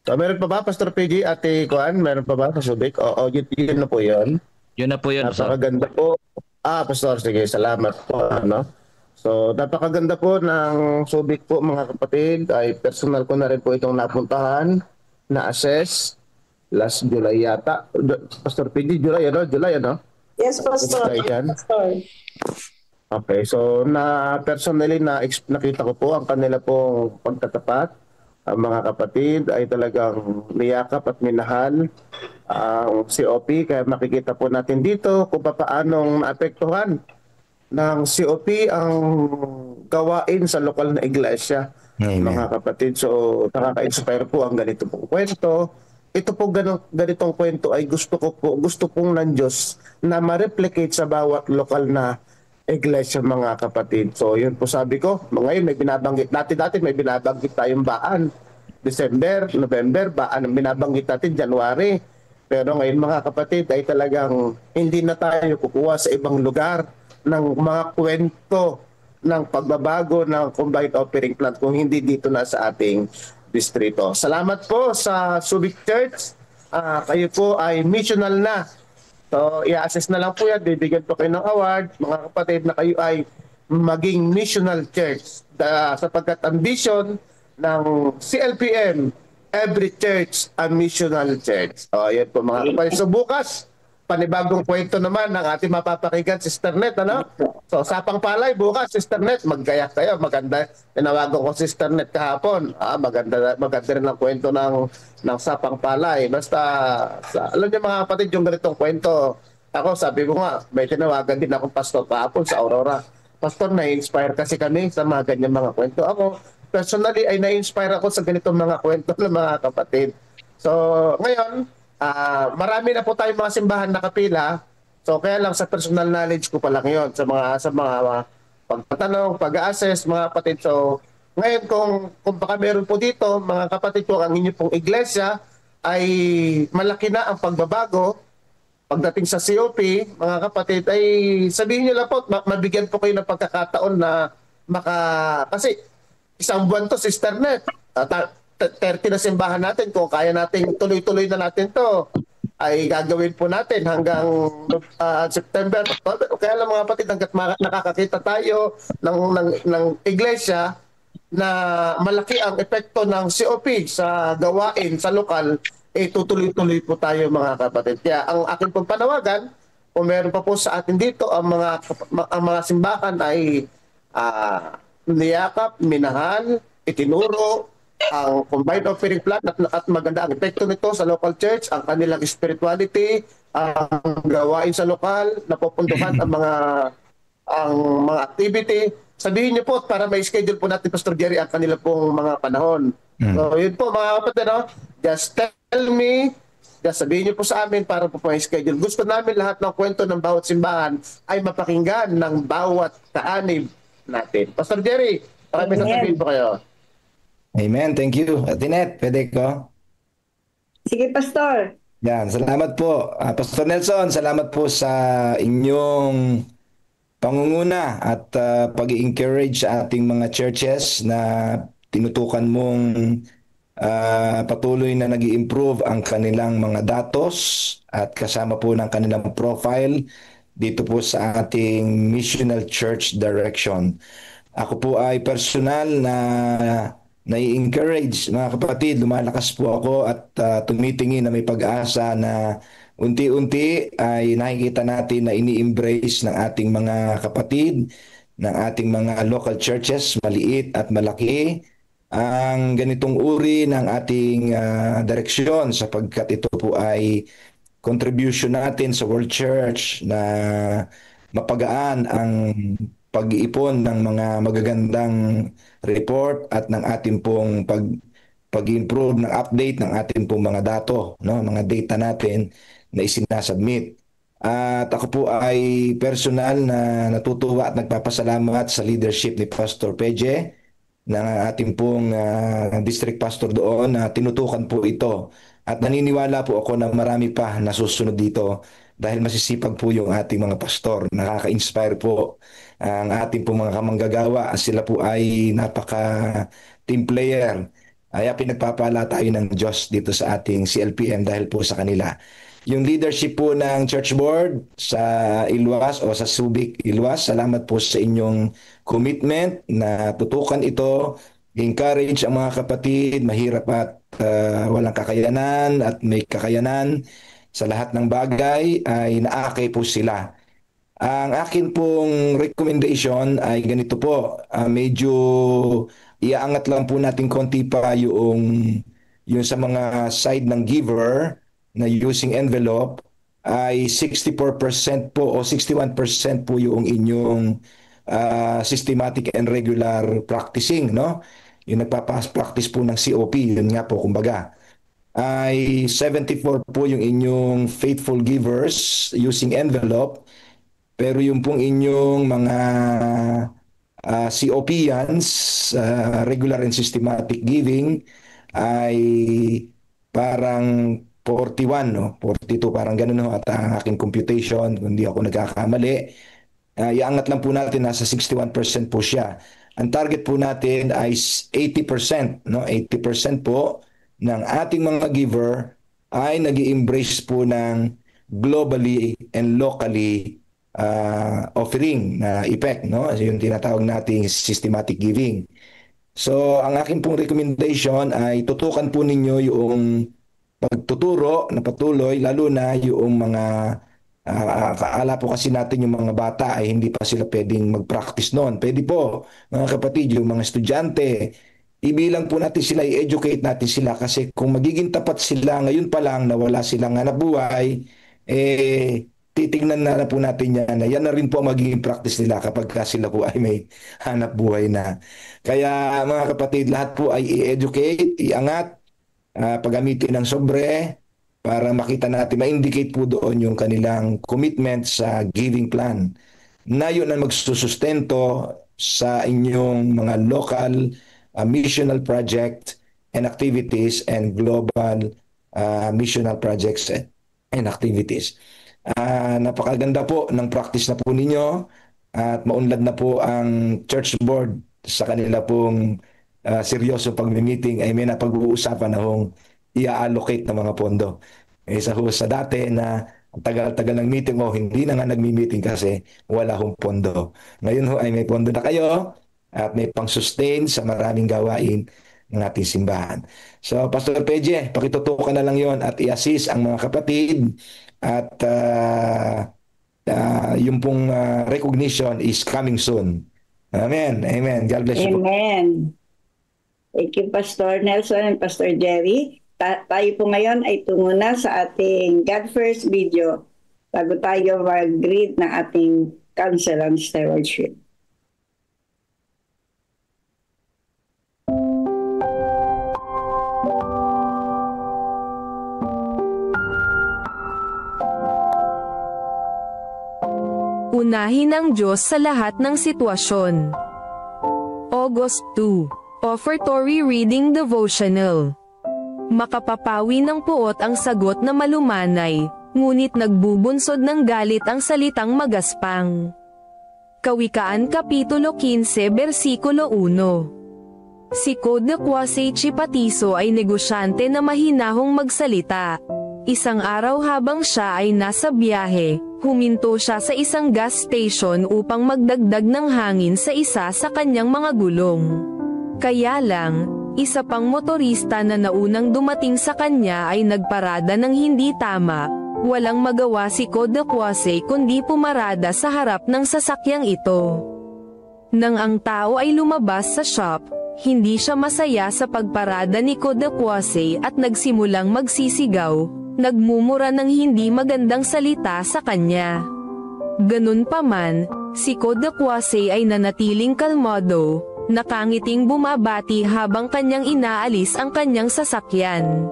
So, meron pa ba, Pastor PG, Ate Kuan? Meron pa ba sa Subic? Oo, yun na po yun. Yun na po yun. Napakaganda po. Pastor, sige, salamat po. So, napakaganda po ng Subic po, mga kapatid. Ay personal ko na rin po itong napuntahan, na-assess last July yata. Pastor PG, July, ano? Yes, Pastor. Yan. Pastor. Okay, so personally nakita ko po ang kanila pong pagtatapat. Ang mga kapatid ay talagang niyakap at minahal ang COP. Kaya makikita po natin dito kung paanong naapektuhan ng COP ang gawain sa lokal na iglesia. Amen. Mga kapatid, so nakaka-inspire po ang ganito pong kwento. Ito po ganitong kwento ay gusto pong ng Diyos na ma-replicate sa bawat lokal na iglesia, mga kapatid. So yun po sabi ko, ngayon may binabanggit natin, dati may binabanggit tayong baan. December, November, baan ang binabanggit natin, January. Pero ngayon mga kapatid ay talagang hindi na tayo kukuha sa ibang lugar ng mga kwento ng pagbabago ng combined offering plant kung hindi dito na sa ating distrito. Salamat po sa Subic Church. Kayo po ay missional na. So, i-assess na lang po yan. Bibigyan po kayo ng award. Mga kapatid, na kayo ay maging missional church. Sapagkat ambition ng CLPM, every church a missional church. Yan po mga kapatid. So, bukas, panibagong kwento naman ng ating mapapakinggan, Sister Net, ano? So, Sapang Palay, bukas, Sister Net, maggayak tayo. Maganda, tinawagan ko Sister Net kahapon. Maganda rin ang kwento ng Sapang Palay. Basta, alam niyo mga kapatid, yung ganitong kwento, ako, sabi ko nga, may tinawagan din akong pastor kahapon sa Aurora. Pastor, na-inspire kasi kami sa mga ganyan mga kwento. Ako, personally, ay na-inspire ako sa ganitong mga kwento ng mga kapatid. So, ngayon, marami na po tayong mga simbahan na kapila. So kaya lang sa personal knowledge ko pa lang 'yon sa mga pagtatanong, pag-assess mga kapatid. So ngayon kung baka meron po dito mga kapatid ko, ang inyo pong iglesia ay malaki na ang pagbabago pagdating sa COP, mga kapatid, ay sabihin niyo lang po, mabigyan po kayo ng pagkakataon na kasi isang buwan to, Sister Net. 30 na simbahan natin, kung kaya natin tuloy-tuloy na natin to ay gagawin po natin hanggang September. Kaya lang mga kapatid, hanggat nakakakita tayo ng iglesia na malaki ang epekto ng COP sa gawain sa lokal, tutuloy-tuloy po tayo mga kapatid. Kaya ang aking pong panawagan, kung meron pa po sa atin dito, ang mga simbahan ay niyakap, minahal, itinuro ang combined offering plan at maganda ang epekto nito sa local church, ang kanilang spirituality, ang gawain sa lokal, napupundukan ang mga activity. Sabihin niyo po para may schedule po natin, Pastor Jerry, ang kanila pong mga panahon. So yun po mga kapatid, just tell me, just sabihin niyo po sa amin para po may schedule. Gusto namin lahat ng kwento ng bawat simbahan ay mapakinggan ng bawat kaanib natin. Pastor Jerry, maraming sasabihin po kayo. Amen. Thank you. Tinet, pwede ko? Sige, Pastor. Yan, salamat po. Pastor Nelson, salamat po sa inyong pangunguna at pag-encourage sa ating mga churches na tinutukan mong patuloy na nag-i-improve ang kanilang mga datos at kasama po ng kanilang profile dito po sa ating Missional Church Direction. Ako po ay personal na nai-encourage, mga kapatid, lumalakas po ako at tumitingin na may pag-asa na unti-unti ay nakikita natin na ini-embrace ng ating mga kapatid, ng ating mga local churches, maliit at malaki, ang ganitong uri ng ating direksyon sapagkat ito po ay contribution natin sa World Church na mapagaan ang pag-iipon ng mga magagandang report at ng ating pong pag-improve ng update ng ating pong mga dato, no? Mga data natin na isinasubmit. At ako po ay personal na natutuwa at nagpapasalamat sa leadership ni Pastor Peje ng ating pong district pastor doon na tinutukan po ito. At naniniwala po ako na marami pa na susunod dito dahil masisipag po yung ating mga pastor. Nakaka-inspire po ang ating pong mga kamanggagawa. Sila po ay napaka-team player. Kaya pinagpapala tayo ng Diyos dito sa ating CLPM dahil po sa kanila. Yung leadership po ng church board sa Ilwas o sa Subic Ilwas, salamat po sa inyong commitment na tutukan ito, encourage ang mga kapatid, mahirap at walang kakayanan at may kakayanan sa lahat ng bagay ay naakay po sila. Ang akin pong recommendation ay ganito po, medyo iaangat lang po natin konti pa yung sa mga side ng giver na using envelope ay 64% po o 61% po yung inyong systematic and regular practicing, no? Yung nagpapas-practice po ng COP, yun nga po kumbaga. Ay 74 po yung inyong faithful givers using envelope, pero yung pong inyong mga COPians, regular and systematic giving, ay parang 41, no? 42, parang ganun, no? At ang aking computation, kung di ako nagkakamali, iangat lang po natin, nasa 61% po siya. Ang target po natin ay 80%, no? 80% po ng ating mga giver ay nag-i-embrace po ng globally and locally offering na effect, no? Yung tinatawag nating systematic giving. So, ang aking pong recommendation ay tutukan po ninyo yung pagtuturo na patuloy, lalo na yung mga kaala po kasi natin yung mga bata ay hindi pa sila pwedeng mag-practice noon. Pwede po, mga kapatid, yung mga estudyante, ibilang po natin sila, i-educate natin sila kasi kung magiging tapat sila ngayon pa lang na wala silang hanap buhay, titignan na po natin yan na yan na rin po ang magiging practice nila kapag sila po ay may hanap buhay na. Kaya mga kapatid, lahat po ay i-educate, iangat, paggamitin ng sobre para makita natin, ma-indicate po doon yung kanilang commitment sa giving plan na yun ang magsusustento sa inyong mga local missional project and activities and global missional projects and activities. Napakaganda po ng practice na po ninyo at maunlad na po ang church board sa kanila pong seryoso pag-meeting ay may napag-uusapan na hong i-allocate ng mga pondo. Sa dati na tagal-tagal ng meeting hindi na nga nagmi-meeting kasi wala hong pondo. Ngayon ay may pondo na kayo at may pang-sustain sa maraming gawain ng ating simbahan. So, Pastor Peje, pakitutukan na lang yon at i-assist ang mga kapatid at yung pong recognition is coming soon. Amen. Amen. God bless you. Amen. Thank you, Pastor Nelson and Pastor Jerry. Tayo po ngayon ay tungo na sa ating God First video bago tayo mag-read ng ating Council on Stewardship. Unahin ang Diyos sa lahat ng sitwasyon. August 2. Offertory Reading Devotional. Makapapawi ng puot ang sagot na malumanay, ngunit nagbubunsod ng galit ang salitang magaspang. Kawikaan Kapitulo 15 Versikulo 1. Si Codequase Chipatiso ay negosyante na mahinahong magsalita. Isang araw habang siya ay nasa biyahe, huminto siya sa isang gas station upang magdagdag ng hangin sa isa sa kanyang mga gulong. Kaya lang, isa pang motorista na naunang dumating sa kanya ay nagparada ng hindi tama. Walang magawa si Codequase kundi pumarada sa harap ng sasakyang ito. Nang ang tao ay lumabas sa shop, hindi siya masaya sa pagparada ni Codequase at nagsimulang magsisigaw, nagmumura ng hindi magandang salita sa kanya. Ganun pa man, si Codequase ay nanatiling kalmado, nakangiting bumabati habang kanyang inaalis ang kanyang sasakyan.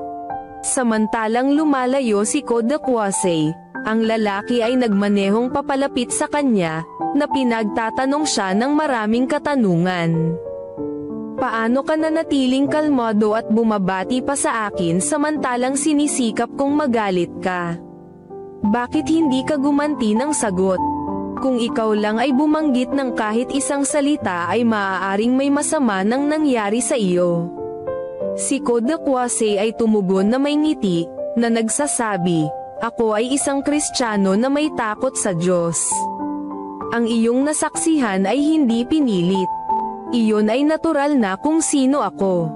Samantalang lumalayo si Codequase, ang lalaki ay nagmanehong papalapit sa kanya, na pinagtatanong siya ng maraming katanungan. Paano ka nanatiling kalmado at bumabati pa sa akin samantalang sinisikap kong magalit ka? Bakit hindi ka gumanti ng sagot? Kung ikaw lang ay bumanggit ng kahit isang salita ay maaaring may masama nang nangyari sa iyo. Si Codequase ay tumugon na may ngiti, na nagsasabi, "Ako ay isang Kristiyano na may takot sa Diyos." Ang iyong nasaksihan ay hindi pinilit. Iyon ay natural na kung sino ako.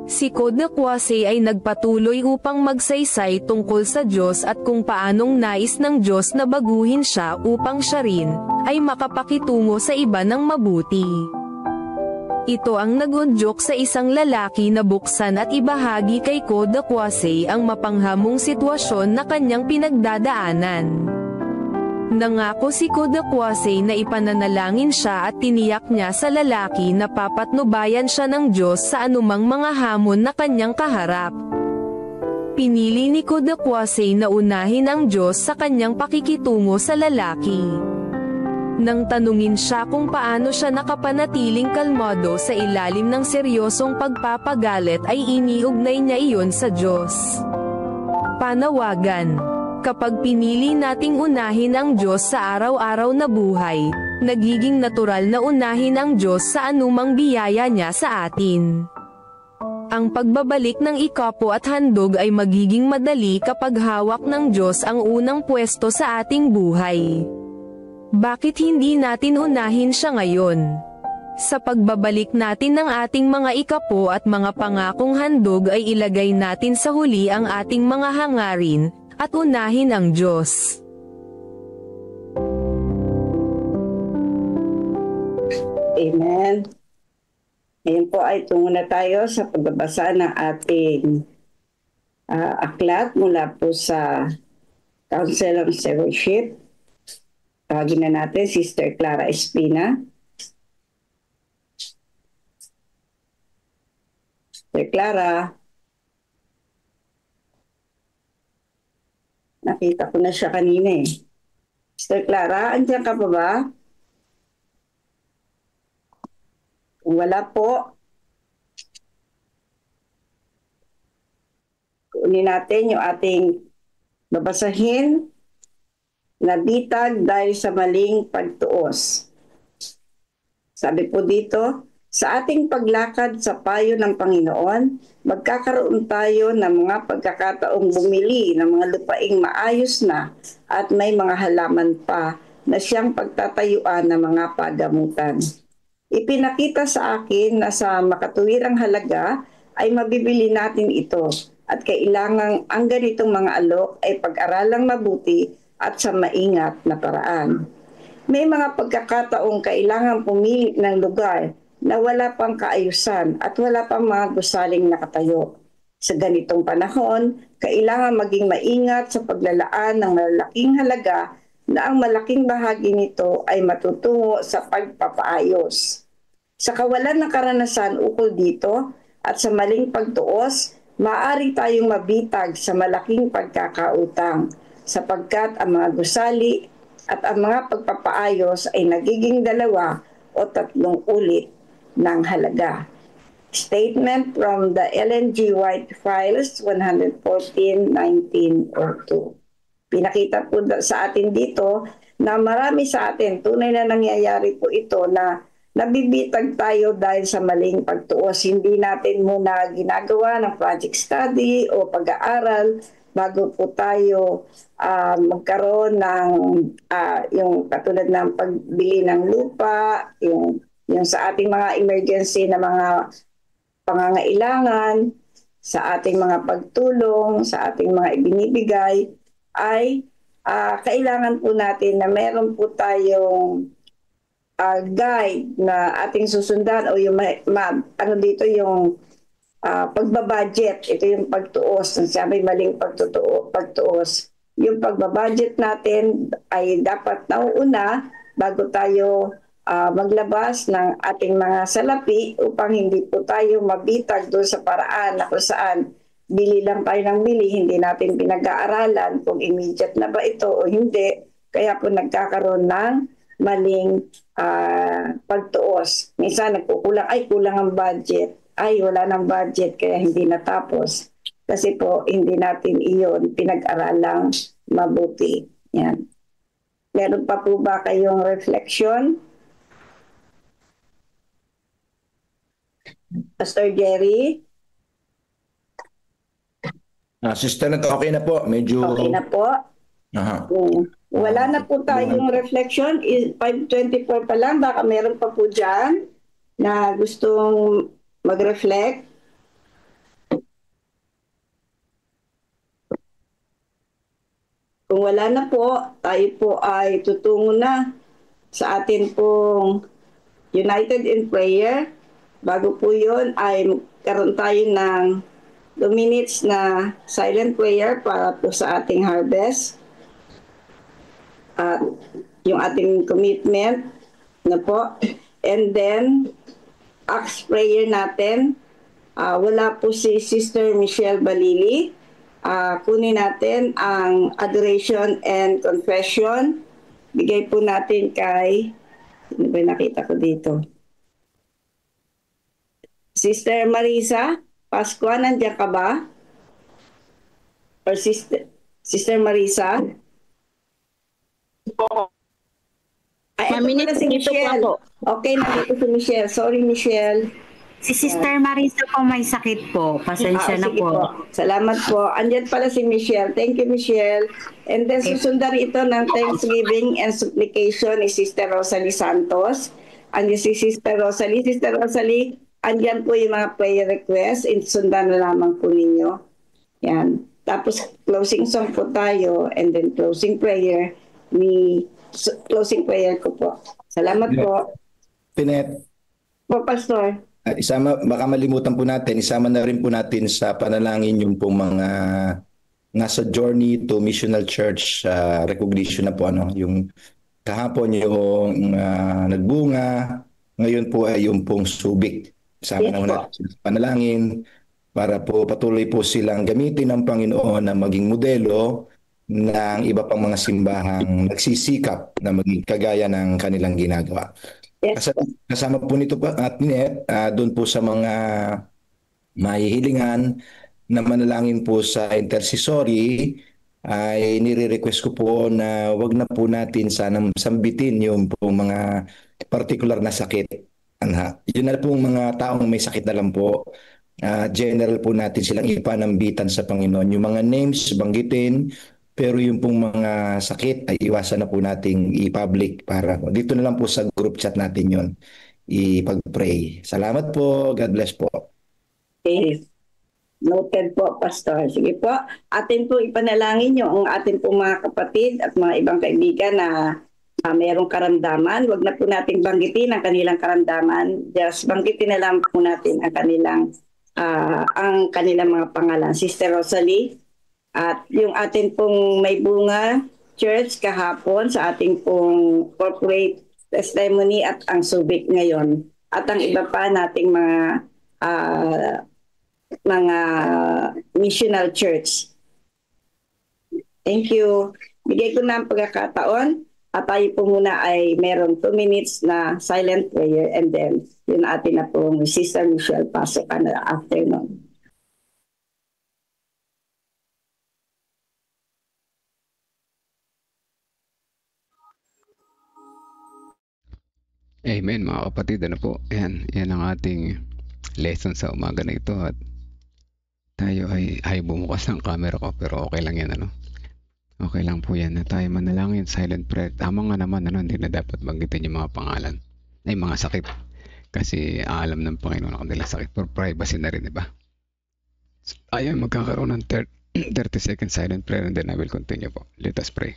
Si Codequase ay nagpatuloy upang magsaysay tungkol sa Diyos at kung paanong nais ng Diyos na baguhin siya upang siya rin ay makapakitungo sa iba ng mabuti. Ito ang nagudyok sa isang lalaki na buksan at ibahagi kay Codequase ang mapanghamong sitwasyon na kanyang pinagdadaanan. Nangako si Codequase na ipananalangin siya at tiniyak niya sa lalaki na papatnubayan siya ng Diyos sa anumang mga hamon na kanyang kaharap. Pinili ni Codequase na unahin ang Diyos sa kanyang pakikitungo sa lalaki. Nang tanungin siya kung paano siya nakapanatiling kalmado sa ilalim ng seryosong pagpapagalit ay iniugnay niya iyon sa Diyos. Panawagan. Kapag pinili nating unahin ang Diyos sa araw-araw na buhay, nagiging natural na unahin ang Diyos sa anumang biyaya niya sa atin. Ang pagbabalik ng ikapo at handog ay magiging madali kapag hawak ng Diyos ang unang pwesto sa ating buhay. Bakit hindi natin unahin siya ngayon? Sa pagbabalik natin ng ating mga ikapo at mga pangakong handog ay ilagay natin sa huli ang ating mga hangarin, at unahin ang Diyos. Amen. Ngayon po ay tungo na tayo sa pagbabasa ng ating aklat mula po sa Council of Stewardship. Tawagin na natin Sister Clara Espina. Sister Clara. Nakita ko na siya kanina eh. Sister Clara, andiyan ka pa ba? Kung wala po, kunin natin yung ating babasahin na bitag dahil sa maling pagtuos. Sabi po dito, sa ating paglakad sa payo ng Panginoon, magkakaroon tayo ng mga pagkakataong bumili ng mga lupaing maayos na at may mga halaman pa na siyang pagtatayuan ng mga pagamutan. Ipinakita sa akin na sa makatuwirang halaga ay mabibili natin ito at kailangang ang ganitong mga alok ay pag-aralang mabuti at sa maingat na paraan. May mga pagkakataong kailangang pumili ng lugar na wala pang kaayusan at wala pang mga gusaling nakatayo. Sa ganitong panahon, kailangan maging maingat sa paglalaan ng malalaking halaga na ang malaking bahagi nito ay matutungo sa pagpapaayos. Sa kawalan ng karanasan ukol dito at sa maling pagtuos, maaari tayong mabitag sa malaking pagkakautang sapagkat ang mga gusali at ang mga pagpapaayos ay nagiging 2 o 3 ulit ng halaga. Statement from the Ellen G. White Files, 114-1902. Pinakita po sa atin dito na marami sa atin, tunay na nangyayari po ito na nabibitag tayo dahil sa maling pagtuos. Hindi natin muna ginagawa ng project study o pag-aaral bago po tayo magkaroon ng yung katulad ng pagbili ng lupa, yung sa ating mga emergency na mga pangangailangan, sa ating mga pagtulong, sa ating mga ibinibigay, ay kailangan po natin na meron po tayong guide na ating susundan o yung ano dito yung pagbabudget. Ito yung pagtuos. Sabi maling pagtuos. Yung pagbabudget natin ay dapat nauuna bago tayo maglabas ng ating mga salapi upang hindi po tayo mabitag doon sa paraan na kung saan bili lang tayo ng bili, hindi natin pinag-aaralan kung immediate na ba ito o hindi. Kaya po nagkakaroon ng maling pagtuos. Minsan nagkukulang, ay kulang ang budget, ay wala ng budget kaya hindi natapos. Kasi po hindi natin iyon pinag-aralang mabuti. Yan. Meron pa po ba kayong reflection? Pastor Jerry? Sister na to, okay na po. Medyo... Okay na po. Aha. Wala na po tayong reflection. 5:24 pa lang. Baka meron pa po dyan na gustong mag-reflect. Kung wala na po, tayo po ay tutungo na sa atin pong United in Prayer. Bago po yun ay karoon tayo ng 2 minutes na silent prayer para po sa ating harvest. At yung ating commitment na po. And then, Acts prayer natin. Wala po si Sister Michelle Balili. Kunin natin ang adoration and confession. Bigay po natin kay, ano ba nakita ko dito? Sister Marisa Pascua, nandiyan ka ba? Or Sister Marisa? Ay, ito pala si Michelle. Okay, nandito si Michelle. Sorry, Michelle. Si Sister Marisa po may sakit po. Pasensya na sige po. Salamat po. Andyan pala si Michelle. Thank you, Michelle. And then susundan ito ng Thanksgiving and Supplication ni Sister Rosalie Santos. Andyan si Sister Rosalie. Sister Rosalie, andyan po yung mga prayer requests. Sundan na lamang po ninyo. Yan. Tapos closing song po tayo and then closing prayer closing prayer ko po. Salamat po. Pinet. Po, Pastor. Isama, baka malimutan po natin, isama na rin po natin sa panalangin yung pong mga nasa journey to missional church recognition na po yung kahapon yung nagbunga, ngayon po ay yung pong Subic. Isama na natin sa panalangin para po patuloy po silang gamitin ng Panginoon na maging modelo ng iba pang mga simbahang nagsisikap na maging kagaya ng kanilang ginagawa. Kasama po nito pa at doon po sa mga mahihilingan na manalangin po sa intercessory ay nire-request ko po na wag na po natin sanang sambitin yung po mga particular na sakit. Yun na po mga taong may sakit na lang po. General po natin silang ipanambitan sa Panginoon. Yung mga names banggitin, pero yung pong mga sakit ay iwasan na po nating i-public para dito na lang po sa group chat natin yon ipag-pray. Salamat po. God bless po. Okay. Noted po, Pastor. Sige po. Atin po ipanalangin nyo ang atin po mga kapatid at mga ibang kaibigan na mayroong karamdaman. Huwag na po natin banggitin ang kanilang karamdaman. Just banggitin na lang po natin ang kanilang mga pangalan. Sister Rosalie, at yung atin pong may bunga church kahapon sa ating pong corporate testimony at ang Subic ngayon. At ang iba pa nating mga missional church. Thank you. Bigay ko na ang pagkakataon at tayo po muna ay meron 2 minutes na silent prayer and then yun atin na pong Sister Michelle pasok na afternoon. Amen mga kapatid, ano po, yan ang ating lesson sa umaga na ito at tayo ay bumukas ng camera ko pero okay lang yan, ano? Okay lang po yan na tayo manalangin, silent prayer. Tama nga naman, ano, hindi na dapat banggitin yung mga pangalan, ay mga sakit. Kasi alam ng Panginoon ang kanilang sakit for privacy na rin, diba? So, tayo magkakaroon ng 30 second silent prayer and then I will continue po. Let us pray.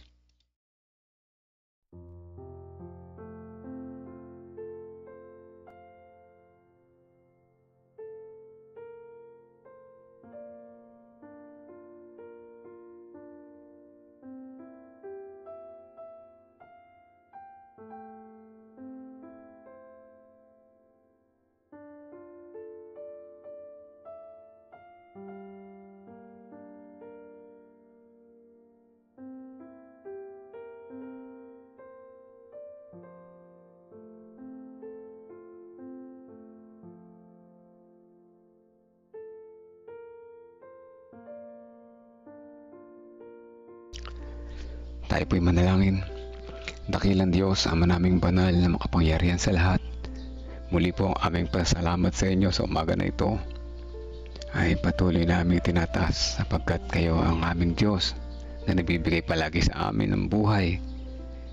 Tayo po'y manalangin. Dakilang Diyos, Ama naming banal na makapangyarihan sa lahat. Muli po ang aming pasalamat sa inyo sa umaga na ito. Ay patuloy namin tinataas sapagkat kayo ang aming Diyos na nabibigay palagi sa amin ng buhay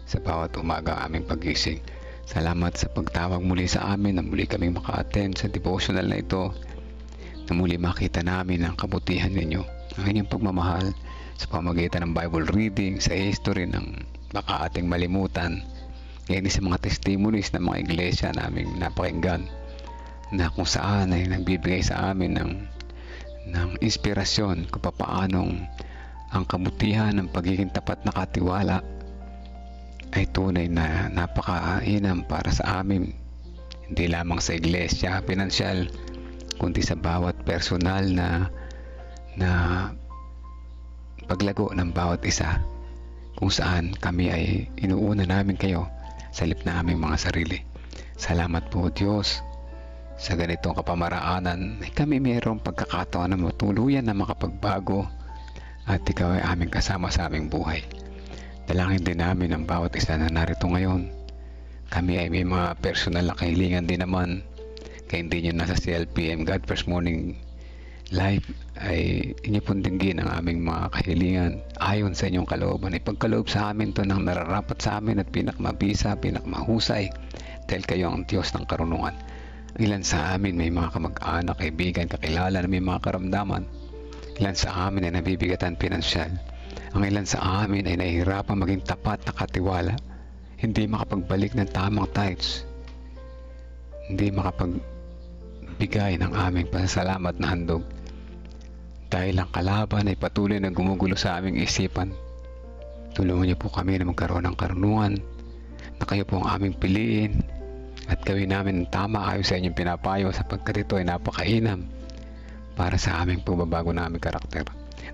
sa bawat umaga aming pagising. Salamat sa pagtawag muli sa amin na muli kaming maka-attend sa devotional na ito, na muli makita namin ang kabutihan ninyo, ang inyong pagmamahal sa pamagitan ng Bible reading, sa history ng baka ating malimutan, ngayon sa mga testimonies ng mga iglesia naming napakinggan na kung saan ay nagbibigay sa amin ng inspirasyon kung paanong ang kabutihan ng pagiging tapat na katiwala ay tunay na napakainam para sa amin, hindi lamang sa iglesia, pinansyal, kundi sa bawat personal na paglago ng bawat isa, kung saan kami ay inuuna namin kayo sa halip na aming mga sarili. Salamat po Diyos sa ganitong kapamaraanan ay kami mayroong pagkakataon na matuluyan na makapagbago at ikaw ay aming kasama sa aming buhay. Dalangin din namin ang bawat isa na narito ngayon. Kami ay may mga personal na kahilingan din naman, kaya hindi nyo nasa CLPM God First Morning Live ay inyo pong dinggin ang aming mga kahilingan ayon sa inyong kalooban. Ipagkaloob sa amin to ng nararapat sa amin at pinakmabisa, pinakmahusay, dahil kayo ang Diyos ng karunungan. Ilan sa amin may mga kamag-anak, kaibigan, kakilala na may mga karamdaman. Ilan sa amin ay nabibigatan pinansyal. Ang ilan sa amin ay nahihirapan maging tapat na katiwala, hindi makapagbalik ng tamang tithes, hindi makapagbigay ng aming pasasalamat na handog. Dahil ang kalaban ay patuloy na gumugulo sa aming isipan, tulungan niyo po kami na magkaroon ng karunungan, na kayo po ang aming piliin at gawin namin ang tama ayon sa inyong pinapayo, sapagkat ito ay napakainam para sa aming pagbabago na aming karakter.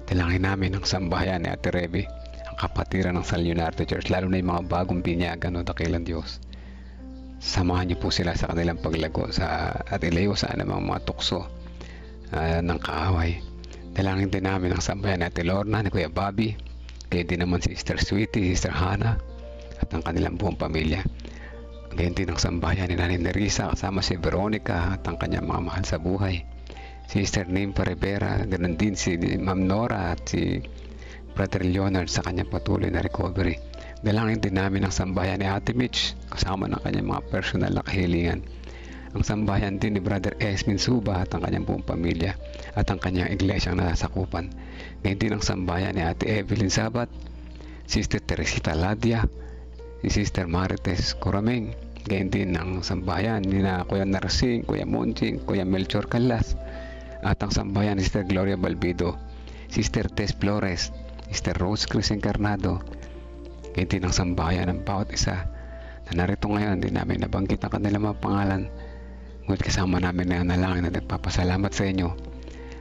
Dalangin namin ang sambahayan ni Ate Rebe, ang kapatiran ng San Leonardo Church, lalo na yung mga bagong binyagan o dakilang Diyos. Samahan niyo po sila sa kanilang paglago at ilayo sa anumang mga tukso ng kaaway. Dalangin din namin ang sambayan ni Ate Lorna, ni Kuya Bobby, kaya din naman si Sister Sweetie, Sister Hannah at ang kanilang buong pamilya. Gayon din ang sambayan ni Nanay Nerissa kasama si Veronica at ang kanyang mga mahal sa buhay, si Sister Nimpa Rivera, ganoon din si Ma'am Nora at si Brother Leonard sa kanyang patuloy na recovery. Dalangin din namin ang sambayan ni Ate Mitch kasama ng kanyang mga personal na kahilingan, ang sambayan din ni Brother Esmin Suba at ang kanyang buong pamilya at ang kanyang iglesyang nasasakupan. Ngayon din ang sambayan ni Ate Evelyn Sabat, Sister Teresita Ladia, si Sister Marites Corameng. Ngayon din ang sambayan ni na Kuya Narsing, Kuya Monching, Kuya Melchor Calas, at ang sambayan ni Sister Gloria Balbido, Sister Tess Flores, Sister Rose Cris Encarnado. Ngayon din ang sambayan ng bawat isa na narito ngayon. Hindi namin nabanggit ang kanilang mga pangalan, ngunit kasama namin na nalangin na nagpapasalamat sa inyo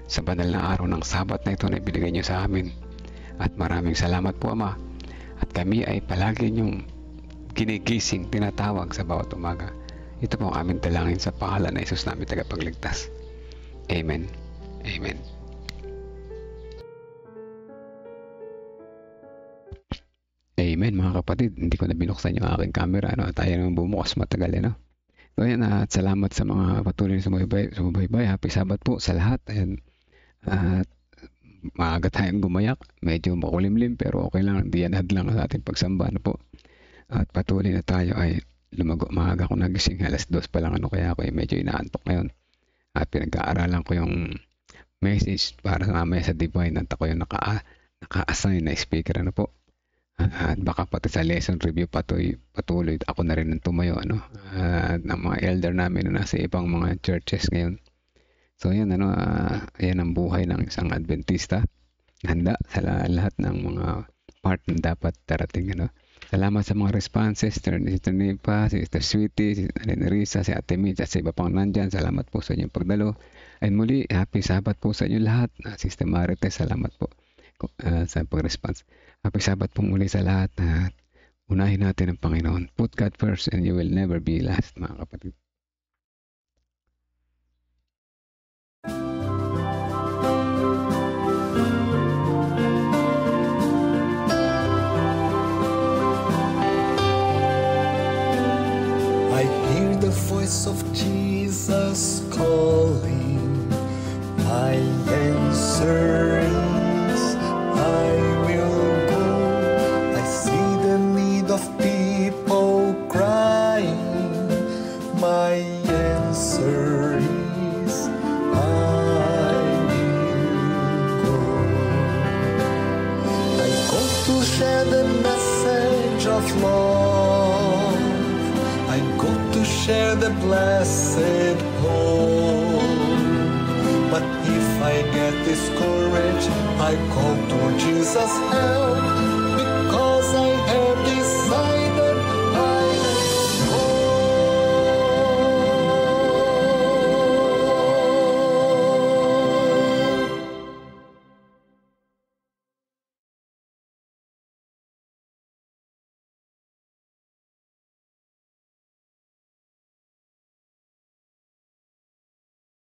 sa banal na araw ng Sabat na ito na ibinigay niyo sa amin. At maraming salamat po Ama, at kami ay palagi niyong ginigising, tinatawag sa bawat umaga. Ito po ang aming dalangin sa pangalan na Jesus namin tagapagligtas. Amen. Amen. Amen mga kapatid. Hindi ko na binuksan yung aking camera. Tayo naman bumukas matagal. So ayan, at salamat sa mga patuloy na sumubaybay. Happy Sabbath po sa lahat. Ayan, at maaga tayong gumayak. Medyo makulimlim pero okay lang. Hindi yan hadlang sa ating pagsamba na po. At patuloy na tayo ay lumago. Maaga ko nagising. Alas 2 pa lang kaya ako ay medyo inaantok ngayon. At pinag-aaralan ko yung message para mamaya sa Divine at ako yung naka-assign na speaker po. At baka pati sa lesson review patuloy ako na rin ng tumayo at ng mga elder namin na nasa ibang mga churches ngayon. So yan yan ang buhay ng isang Adventista. Handa sa lahat ng mga part na dapat darating Salamat sa mga responses, Sister Nipa, Sister Sweetie, Sister Risa, si Ate Mitch at sa iba pang nandyan. Salamat po sa inyong pagdalo. Ay muli, happy Sabbath po sa inyo lahat. Sister Marites, salamat po sa pag-response. Happy Sabbath po muli sa lahat. Unahin natin ang Panginoon. Put God first and you will never be last, mga kapatid. I hear the voice of Jesus calling. My answer is I will go. I see the need of people crying. My answer is I will go. I go to share the message of love. I go to share the blessed hope. But if I get discouraged, I call to Jesus' help, because I have